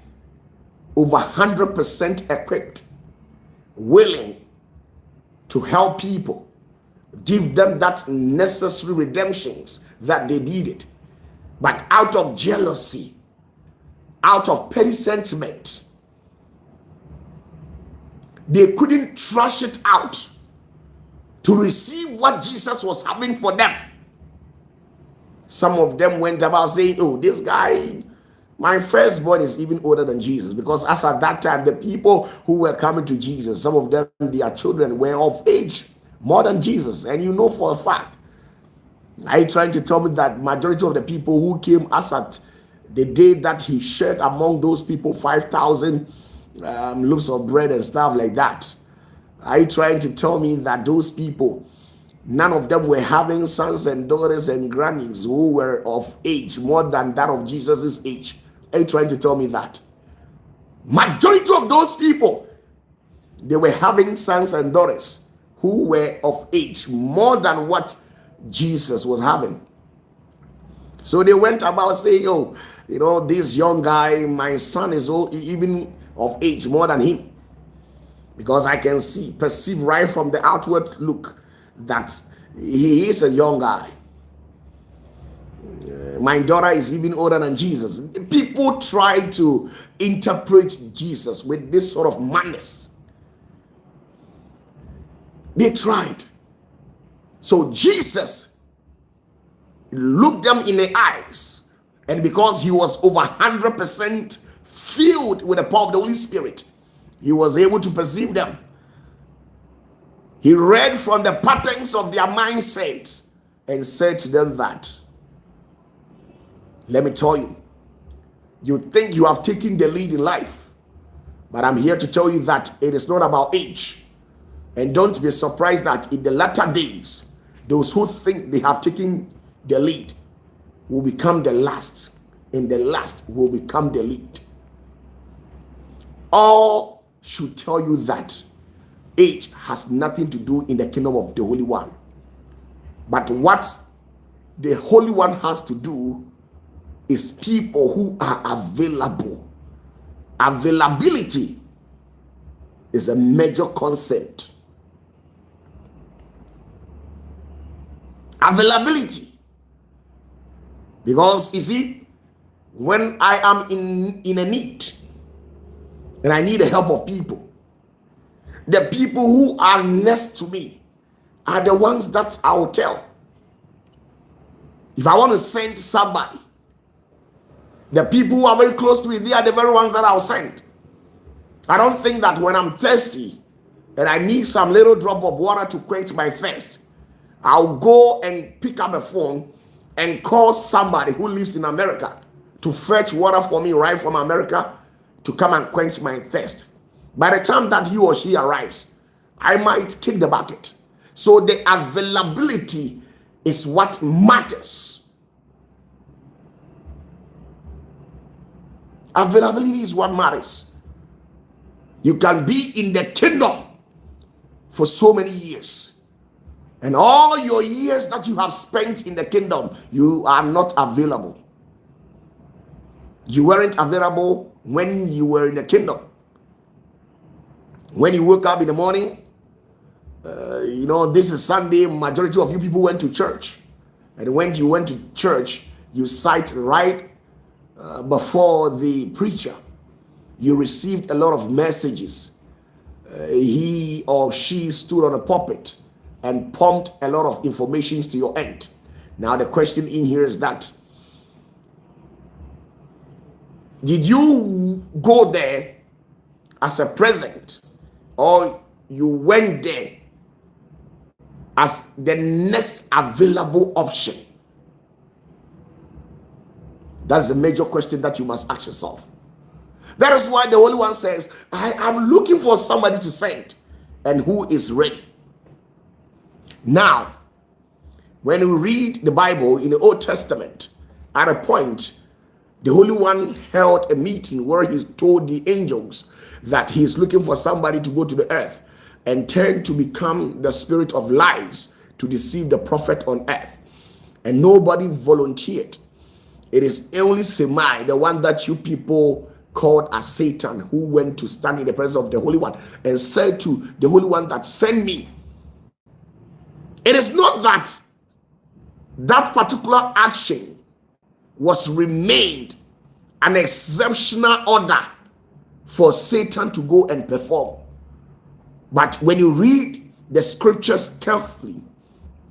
over 100% equipped, willing to help people, give them that necessary redemptions that they needed. But out of jealousy, out of petty sentiment, they couldn't trash it out to receive what Jesus was having for them. Some of them went about saying, oh, this guy, my firstborn is even older than Jesus. Because as at that time, the people who were coming to Jesus, some of them, their children were of age more than Jesus. And you know for a fact, are you trying to tell me that majority of the people who came as at the day that he shared among those people 5,000 loaves of bread and stuff like that? Are you trying to tell me that those people, none of them were having sons and daughters and grannies who were of age more than that of Jesus's age? Are you trying to tell me that? Majority of those people, they were having sons and daughters who were of age more than what Jesus was having. So they went about saying, oh, you know, this young guy, my son is even of age more than him. Because I can perceive right from the outward look that he is a young guy. My daughter is even older than Jesus. People try to interpret Jesus with this sort of madness. They tried. So Jesus looked them in the eyes, and because he was over 100% filled with the power of the Holy Spirit, he was able to perceive them. He read from the patterns of their mindsets and said to them that, let me tell you, you think you have taken the lead in life, but I'm here to tell you that it is not about age. And don't be surprised that in the latter days, those who think they have taken the lead will become the last, and the last will become the lead. All should tell you that age has nothing to do in the kingdom of the Holy One. But what the Holy One has to do is people who are available. Availability is a major concept. Availability. Because you see, when I am in a need and I need the help of people, the people who are next to me are the ones that I will tell. If I want to send somebody, the people who are very close to me, they are the very ones that I'll send. I don't think that when I'm thirsty and I need some little drop of water to quench my thirst, I'll go and pick up a phone and call somebody who lives in America to fetch water for me right from America to come and quench my thirst. By the time that he or she arrives, I might kick the bucket. So the availability is what matters. Availability is what matters. You can be in the kingdom for so many years, and all your years that you have spent in the kingdom, you are not available. You weren't available when you were in the kingdom. When you woke up in the morning, this is Sunday, majority of you people went to church. And when you went to church, you sat right before the preacher. You received a lot of messages. He or she stood on a pulpit and pumped a lot of information to your end. Now the question in here is that, did you go there as a present, or you went there as the next available option? That's the major question that you must ask yourself. That is why the Holy One says, I am looking for somebody to send, and who is ready. Now, when we read the Bible in the Old Testament, at a point, the Holy One held a meeting where he told the angels that he is looking for somebody to go to the earth and turn to become the spirit of lies to deceive the prophet on earth. And nobody volunteered. It is only Semai, the one that you people called as Satan, who went to stand in the presence of the Holy One and said to the Holy One that sent me. It is not that that particular action was remained an exceptional order for Satan to go and perform. But when you read the scriptures carefully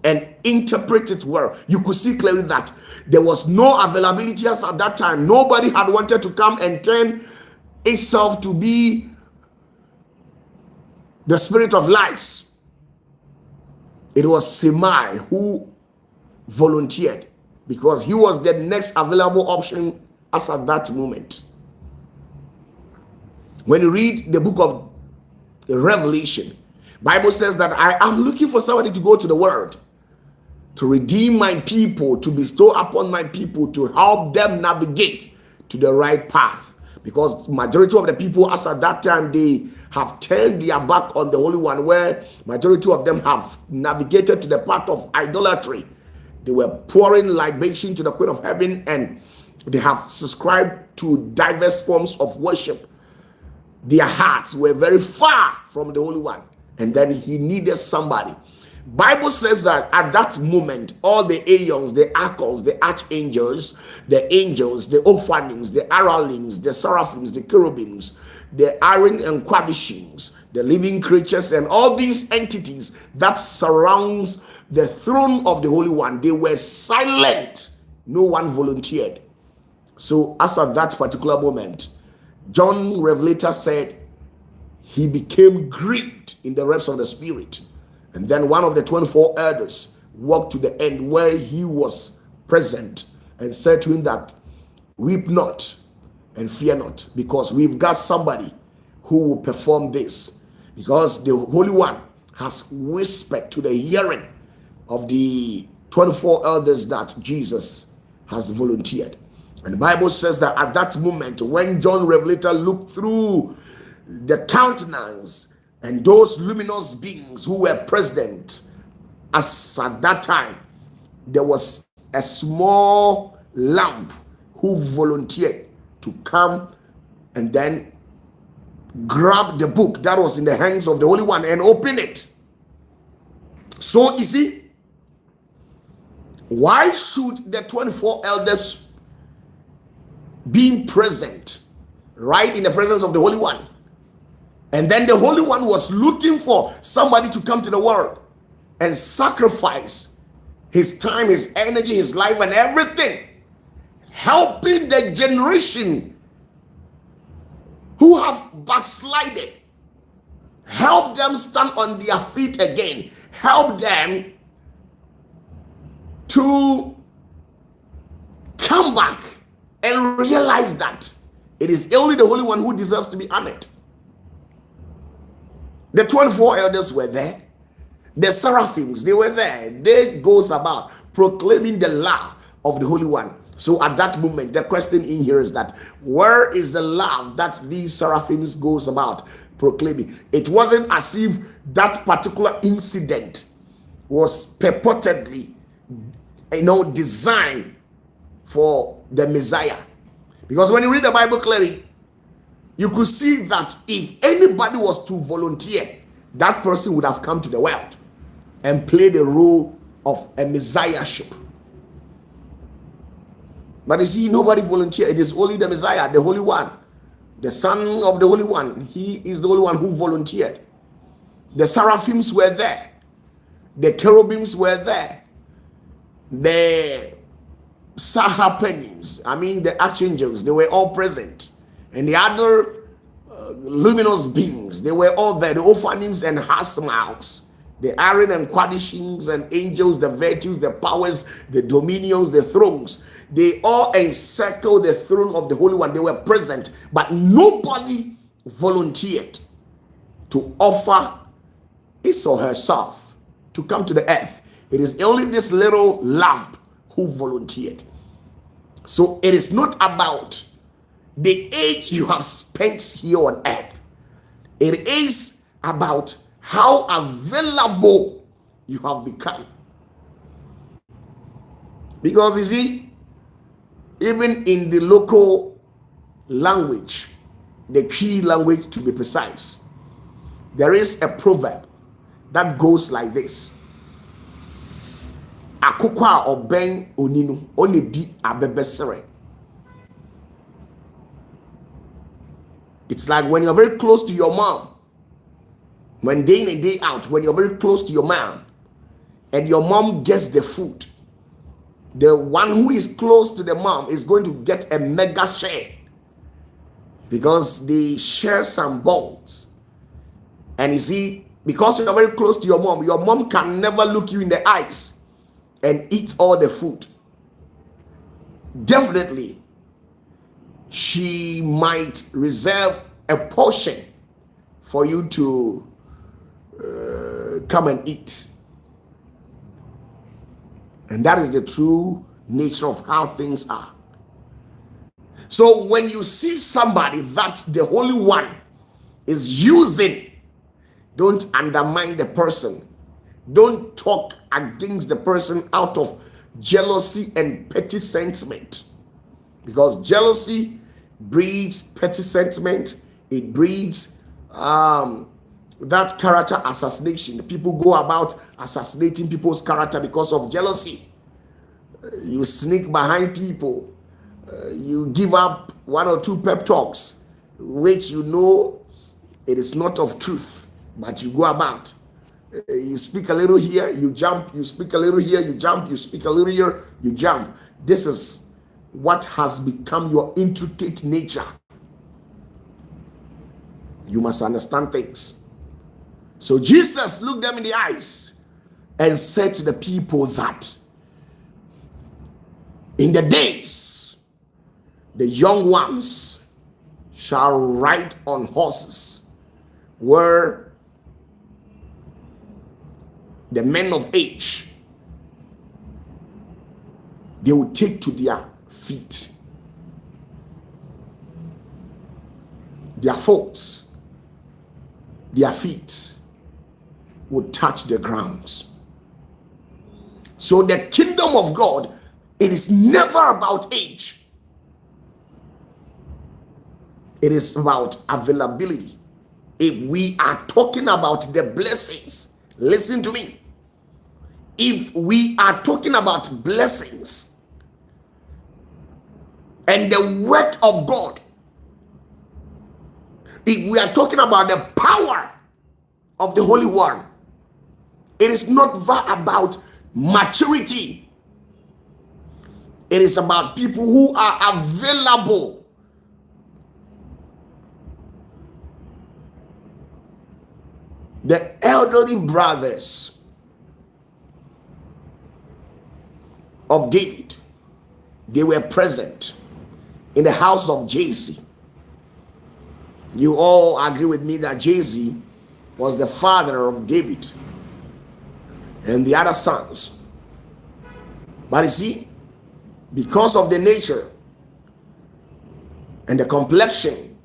and interpret it well, you could see clearly that there was no availability as at that time. Nobody had wanted to come and turn itself to be the spirit of lies. It was Semai who volunteered, because he was the next available option as at that moment. When you read the book of the Revelation, Bible says that I am looking for somebody to go to the world, to redeem my people, to bestow upon my people, to help them navigate to the right path. Because majority of the people as at that time, they have turned their back on the Holy One, where majority of them have navigated to the path of idolatry. They were pouring libation to the Queen of Heaven, and they have subscribed to diverse forms of worship. Their hearts were very far from the Holy One, and then he needed somebody. Bible says that at that moment, all the aeons, the archons, the archangels, the angels, the ophanims, the aralings, the seraphims, the cherubims, the iron and quadrishins, the living creatures, and all these entities that surrounds the throne of the Holy One, they were silent. No one volunteered. So as at that particular moment, John Revelator said he became grieved in the realms of the spirit. And then one of the 24 elders walked to the end where he was present and said to him that, weep not and fear not, because we've got somebody who will perform this. Because the Holy One has whispered to the hearing of the 24 elders that Jesus has volunteered. And the Bible says that at that moment, when John Revelator looked through the countenance and those luminous beings who were present, as at that time, there was a small lamp who volunteered to come and then grab the book that was in the hands of the Holy One and open it. So you see, why should the 24 elders being present right in the presence of the Holy One, and then the Holy One was looking for somebody to come to the world and sacrifice his time, his energy, his life, and everything, helping the generation who have backslided. Help them stand on their feet again. Help them to come back and realize that it is only the Holy One who deserves to be honored. The 24 elders were there. The seraphims, they were there. They goes about proclaiming the love of the Holy One. So at that moment, the question in here is that where is the love that these seraphims goes about proclaiming? It wasn't as if that particular incident was purportedly, designed for the Messiah. Because when you read the Bible clearly, you could see that if anybody was to volunteer, that person would have come to the world and played the role of a messiahship. But you see, nobody volunteered. It is only the Messiah, the Holy One, the Son of the Holy One. He is the only one who volunteered. The seraphims were there. The cherubims were there. The Sahapenims, the archangels, they were all present. And the other luminous beings, they were all there. The Ophanims and Hasmals, the Aaron and Quadishins and angels, the virtues, the powers, the dominions, the thrones. They all encircled the throne of the Holy One. They were present, but nobody volunteered to offer his or herself to come to the earth. It is only this little lamb who volunteered. So it is not about the age you have spent here on earth. It is about how available you have become. Because you see, even in the local language, the key language to be precise, there is a proverb that goes like this: Akokwa oben oninu onedi abebesere. It's like when you're very close to your mom, when day in and day out, when you're very close to your mom, and your mom gets the food, the one who is close to the mom is going to get a mega share because they share some bonds. And you see, because you're very close to your mom can never look you in the eyes and eat all the food. Definitely, she might reserve a portion for you to come and eat. And that is the true nature of how things are. So when you see somebody that the Holy One is using, don't undermine the person. Don't talk against the person out of jealousy and petty sentiment. Because jealousy breeds petty sentiment. It breeds that character assassination. People go about assassinating people's character because of jealousy. You sneak behind people. You give up one or two pep talks, which it is not of truth, but you go about. You speak a little here, you jump. You speak a little here, you jump. You speak a little here, you jump. This is what has become your intricate nature. You must understand things. So Jesus looked them in the eyes and said to the people that in the days, the young ones shall ride on horses, where the men of age, they will take to their feet. Their foot, their feet would touch the grounds. So the kingdom of God, it is never about age. It is about availability. If we are talking about the blessings, listen to me. If we are talking about blessings and the work of God, if we are talking about the power of the Holy One, it is not about maturity. It is about people who are available the elderly brothers of David, they were present in the house of Jesse. You all agree with me that Jesse was the father of David and the other sons. But you see, because of the nature and the complexion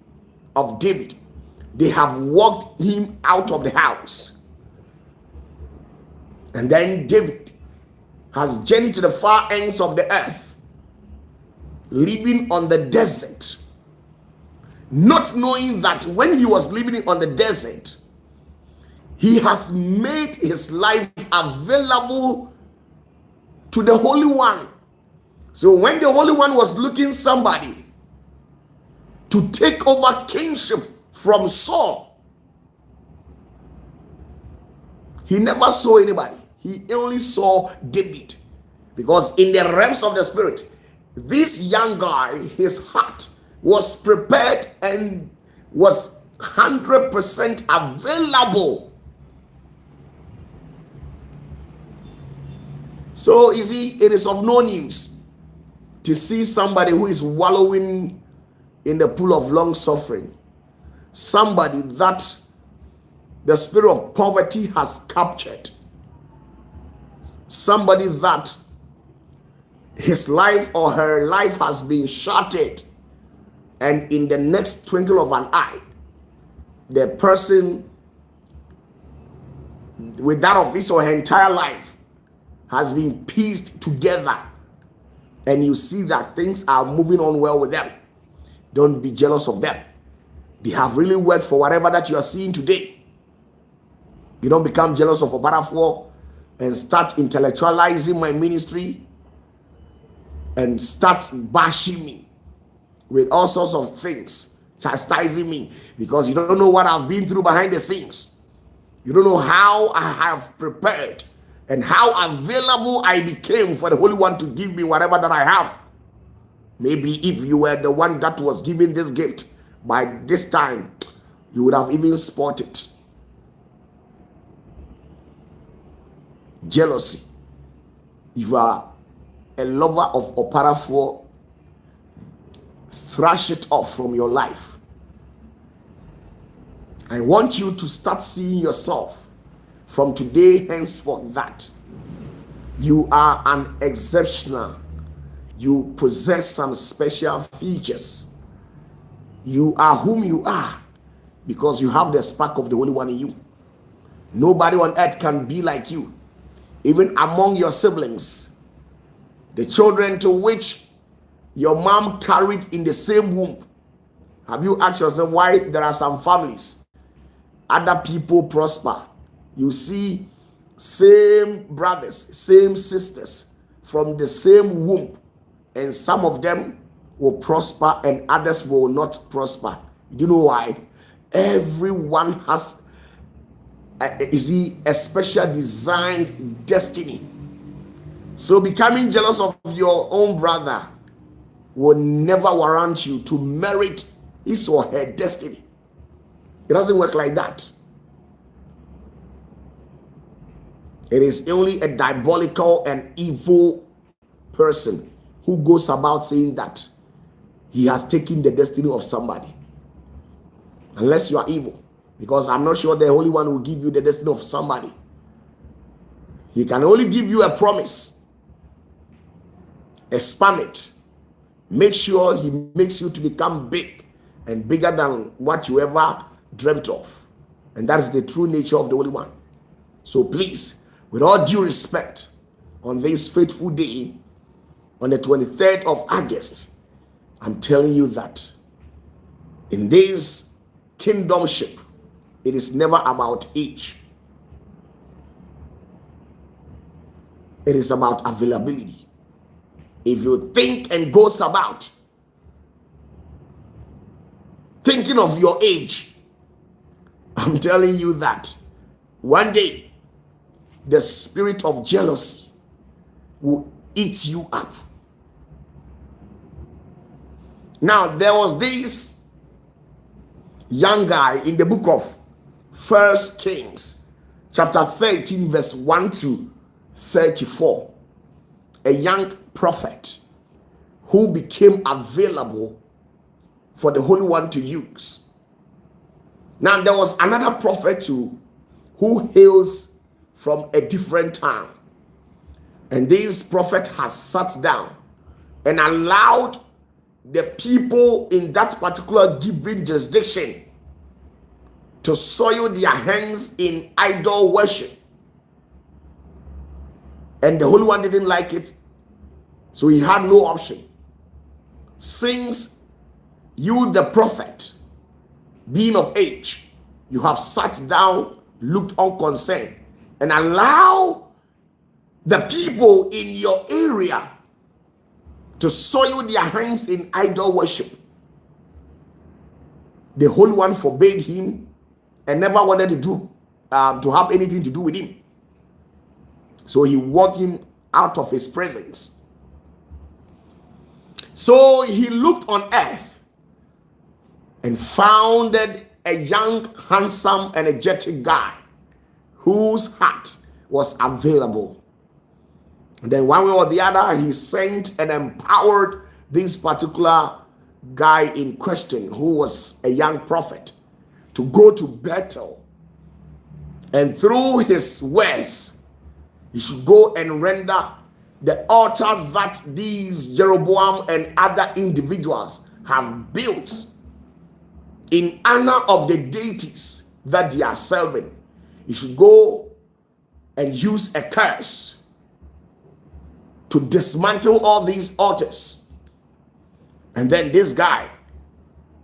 of David, they have walked him out of the house. And then David has journeyed to the far ends of the earth, living on the desert, not knowing that when he was living on the desert, he has made his life available to the Holy One. So when the Holy One was looking somebody to take over kingship from Saul, he never saw anybody. He only saw David. Because in the realms of the spirit, this young guy, his heart was prepared and was 100% available. So you see, it is of no news to see somebody who is wallowing in the pool of long suffering, somebody that the spirit of poverty has captured, somebody that his life or her life has been shattered, and in the next twinkle of an eye, the person with that of his or her entire life has been pieced together, and you see that things are moving on well with them. Don't be jealous of them. They have really worked for whatever that you are seeing today. You don't become jealous of OPATAFUOR and start intellectualizing my ministry and start bashing me with all sorts of things, chastising me, because you don't know what I've been through behind the scenes. You don't know how I have prepared and how available I became for the Holy One to give me whatever that I have. Maybe if you were the one that was given this gift, by this time, you would have even spotted jealousy. If you are a lover of OPATAFUOR, thrash it off from your life. I want you to start seeing yourself from today henceforth that you are an exceptional. You possess some special features. You are whom you are because you have the spark of the Holy One in you. Nobody on earth can be like you. Even among your siblings, the children to which your mom carried in the same womb. Have you asked yourself why there are some families, other people prosper? You see same brothers, same sisters from the same womb, and some of them will prosper and others will not prosper. You know why? Everyone has a special designed destiny. So becoming jealous of your own brother will never warrant you to merit his or her destiny. It doesn't work like that. It is only a diabolical and evil person who goes about saying that he has taken the destiny of somebody. Unless you are evil. Because I'm not sure the Holy One will give you the destiny of somebody. He can only give you a promise. Expand it. Make sure he makes you to become big and bigger than what you ever dreamt of. And that is the true nature of the Holy One. So please, with all due respect, on this faithful day, on the 23rd of August, I'm telling you that in this kingdomship, it is never about age. It is about availability. If you think and goes about thinking of your age, I'm telling you that one day the spirit of jealousy will eat you up. Now, there was this young guy in the book of First Kings, chapter 13, verse 1 to 34. A young prophet who became available for the Holy One to use. Now, there was another prophet too, who hails from a different town. And this prophet has sat down and allowed the people in that particular given jurisdiction to soil their hands in idol worship. And the Holy One didn't like it, so he had no option. Since you, the prophet, being of age, you have sat down, looked unconcerned, and allow the people in your area to soil their hands in idol worship. The Holy One forbade him and never wanted to have anything to do with him. So he walked him out of his presence. So he looked on earth and found a young, handsome, energetic guy whose heart was available. And then one way or the other, he sent and empowered this particular guy in question, who was a young prophet, to go to Bethel. And through his words, he should go and render the altar that these Jeroboam and other individuals have built in honor of the deities that they are serving. He should go and use a curse to dismantle all these altars. And then this guy,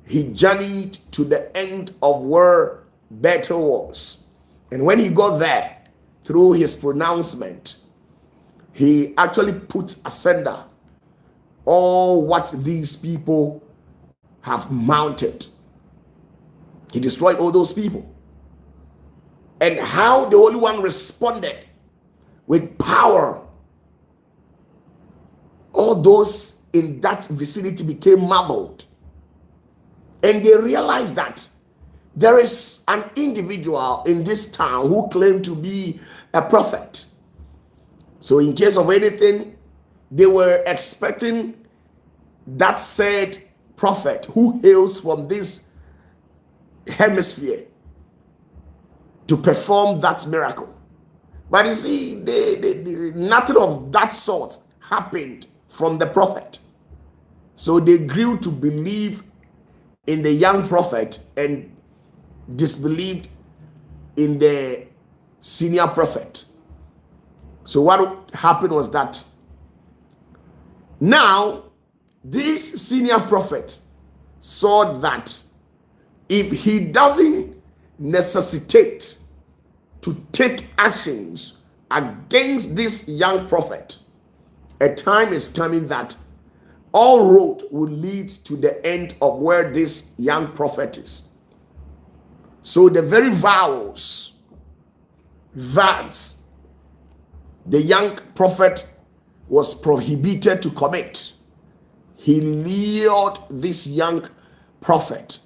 he journeyed to the end of where Bethel was. And when he got there, through his pronouncement, he actually put asunder all what these people have mounted. He destroyed all those people. And how the Holy One responded with power. All those in that vicinity became marveled. And they realized that there is an individual in this town who claimed to be a prophet. So in case of anything, they were expecting that said prophet who hails from this hemisphere to perform that miracle. But you see, nothing of that sort happened from the prophet. So they grew to believe in the young prophet and disbelieved in the senior prophet. So what happened was that now this senior prophet saw that if he doesn't necessitate to take actions against this young prophet, a time is coming that all road will lead to the end of where this young prophet is. So the very vows that the young prophet was prohibited to commit, he lured this young prophet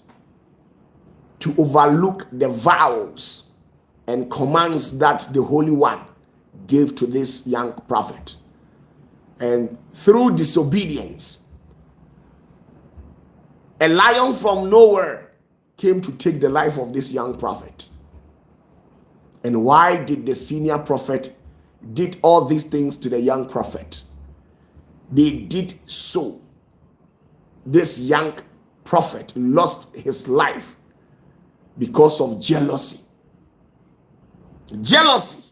to overlook the vows and commands that the Holy One gave to this young prophet. And through disobedience, a lion from nowhere came to take the life of this young prophet. And why did the senior prophet did all these things to the young prophet? They did so. This young prophet lost his life because of jealousy. Jealousy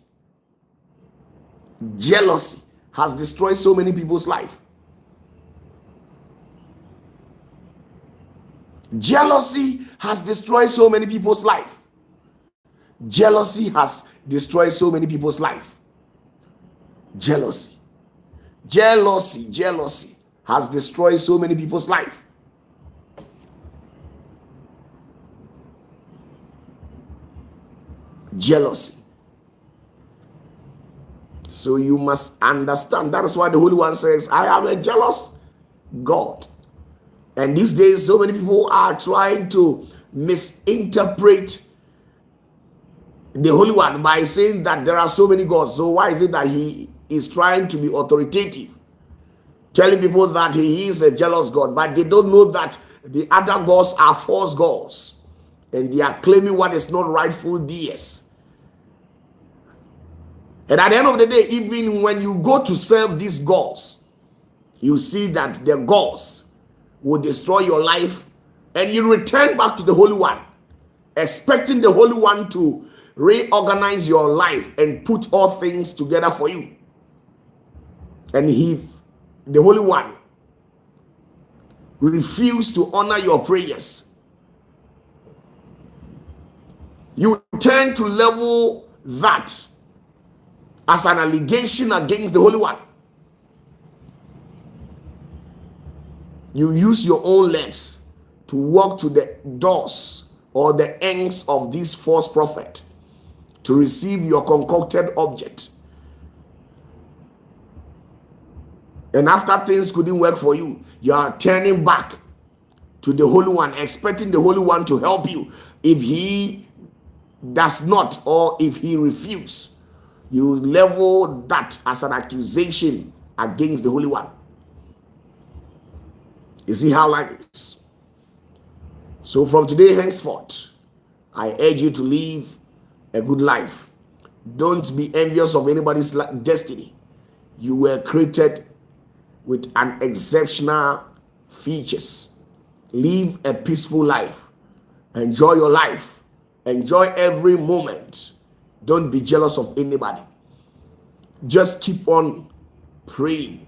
has destroyed so many people's life. Jealousy has destroyed so many people's life. Jealousy has destroyed so many people's life. Jealousy has destroyed so many people's life. Jealousy. So you must understand. That is why the Holy One says, I am a jealous God. And these days, so many people are trying to misinterpret the Holy One by saying that there are so many gods. So why is it that he is trying to be authoritative, telling people that he is a jealous God, but they don't know that the other gods are false gods, and they are claiming what is not rightful theirs. And at the end of the day, even when you go to serve these gods, you see that the gods will destroy your life, and you return back to the Holy One, expecting the Holy One to reorganize your life and put all things together for you. And if the Holy One refuse to honor your prayers, you tend to level that as an allegation against the Holy One. You use your own legs to walk to the doors or the ends of this false prophet to receive your concocted object. And after things couldn't work for you, you are turning back to the Holy One, expecting the Holy One to help you. If he does not, or if he refuses, you level that as an accusation against the Holy One. You see how life is? So from today henceforth, I urge you to live a good life. Don't be envious of anybody's destiny. You were created with an exceptional features. Live a peaceful life. Enjoy your life. Enjoy every moment. Don't be jealous of anybody. Just keep on praying.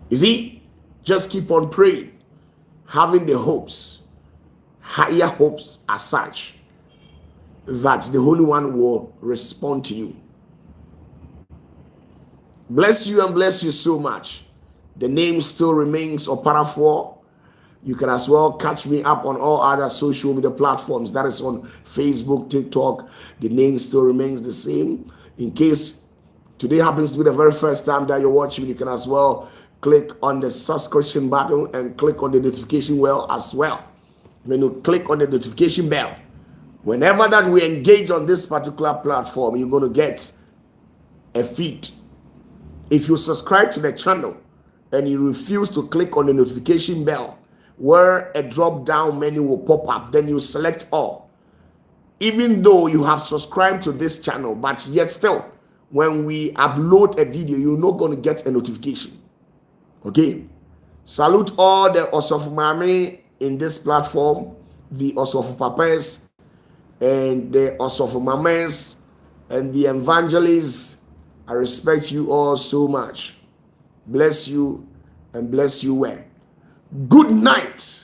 You see? Just keep on praying. Having the hopes, higher hopes as such, that the Holy One will respond to you. Bless you and bless you so much. The name still remains OPATAFUOR. You can as well catch me up on all other social media platforms. That is on Facebook, TikTok. The name still remains the same. In case today happens to be the very first time that you're watching, you can as well click on the subscription button and click on the notification bell as well. When you click on the notification bell, whenever that we engage on this particular platform, you're going to get a feed. If you subscribe to the channel and you refuse to click on the notification bell, where a drop down menu will pop up, then you select all. Even though you have subscribed to this channel, but yet still, when we upload a video, you're not going to get a notification. Okay? Salute all the Osofumami in this platform, the Osofupapas, and the Osofumamas, and the evangelists. I respect you all so much. Bless you and bless you well. Good night.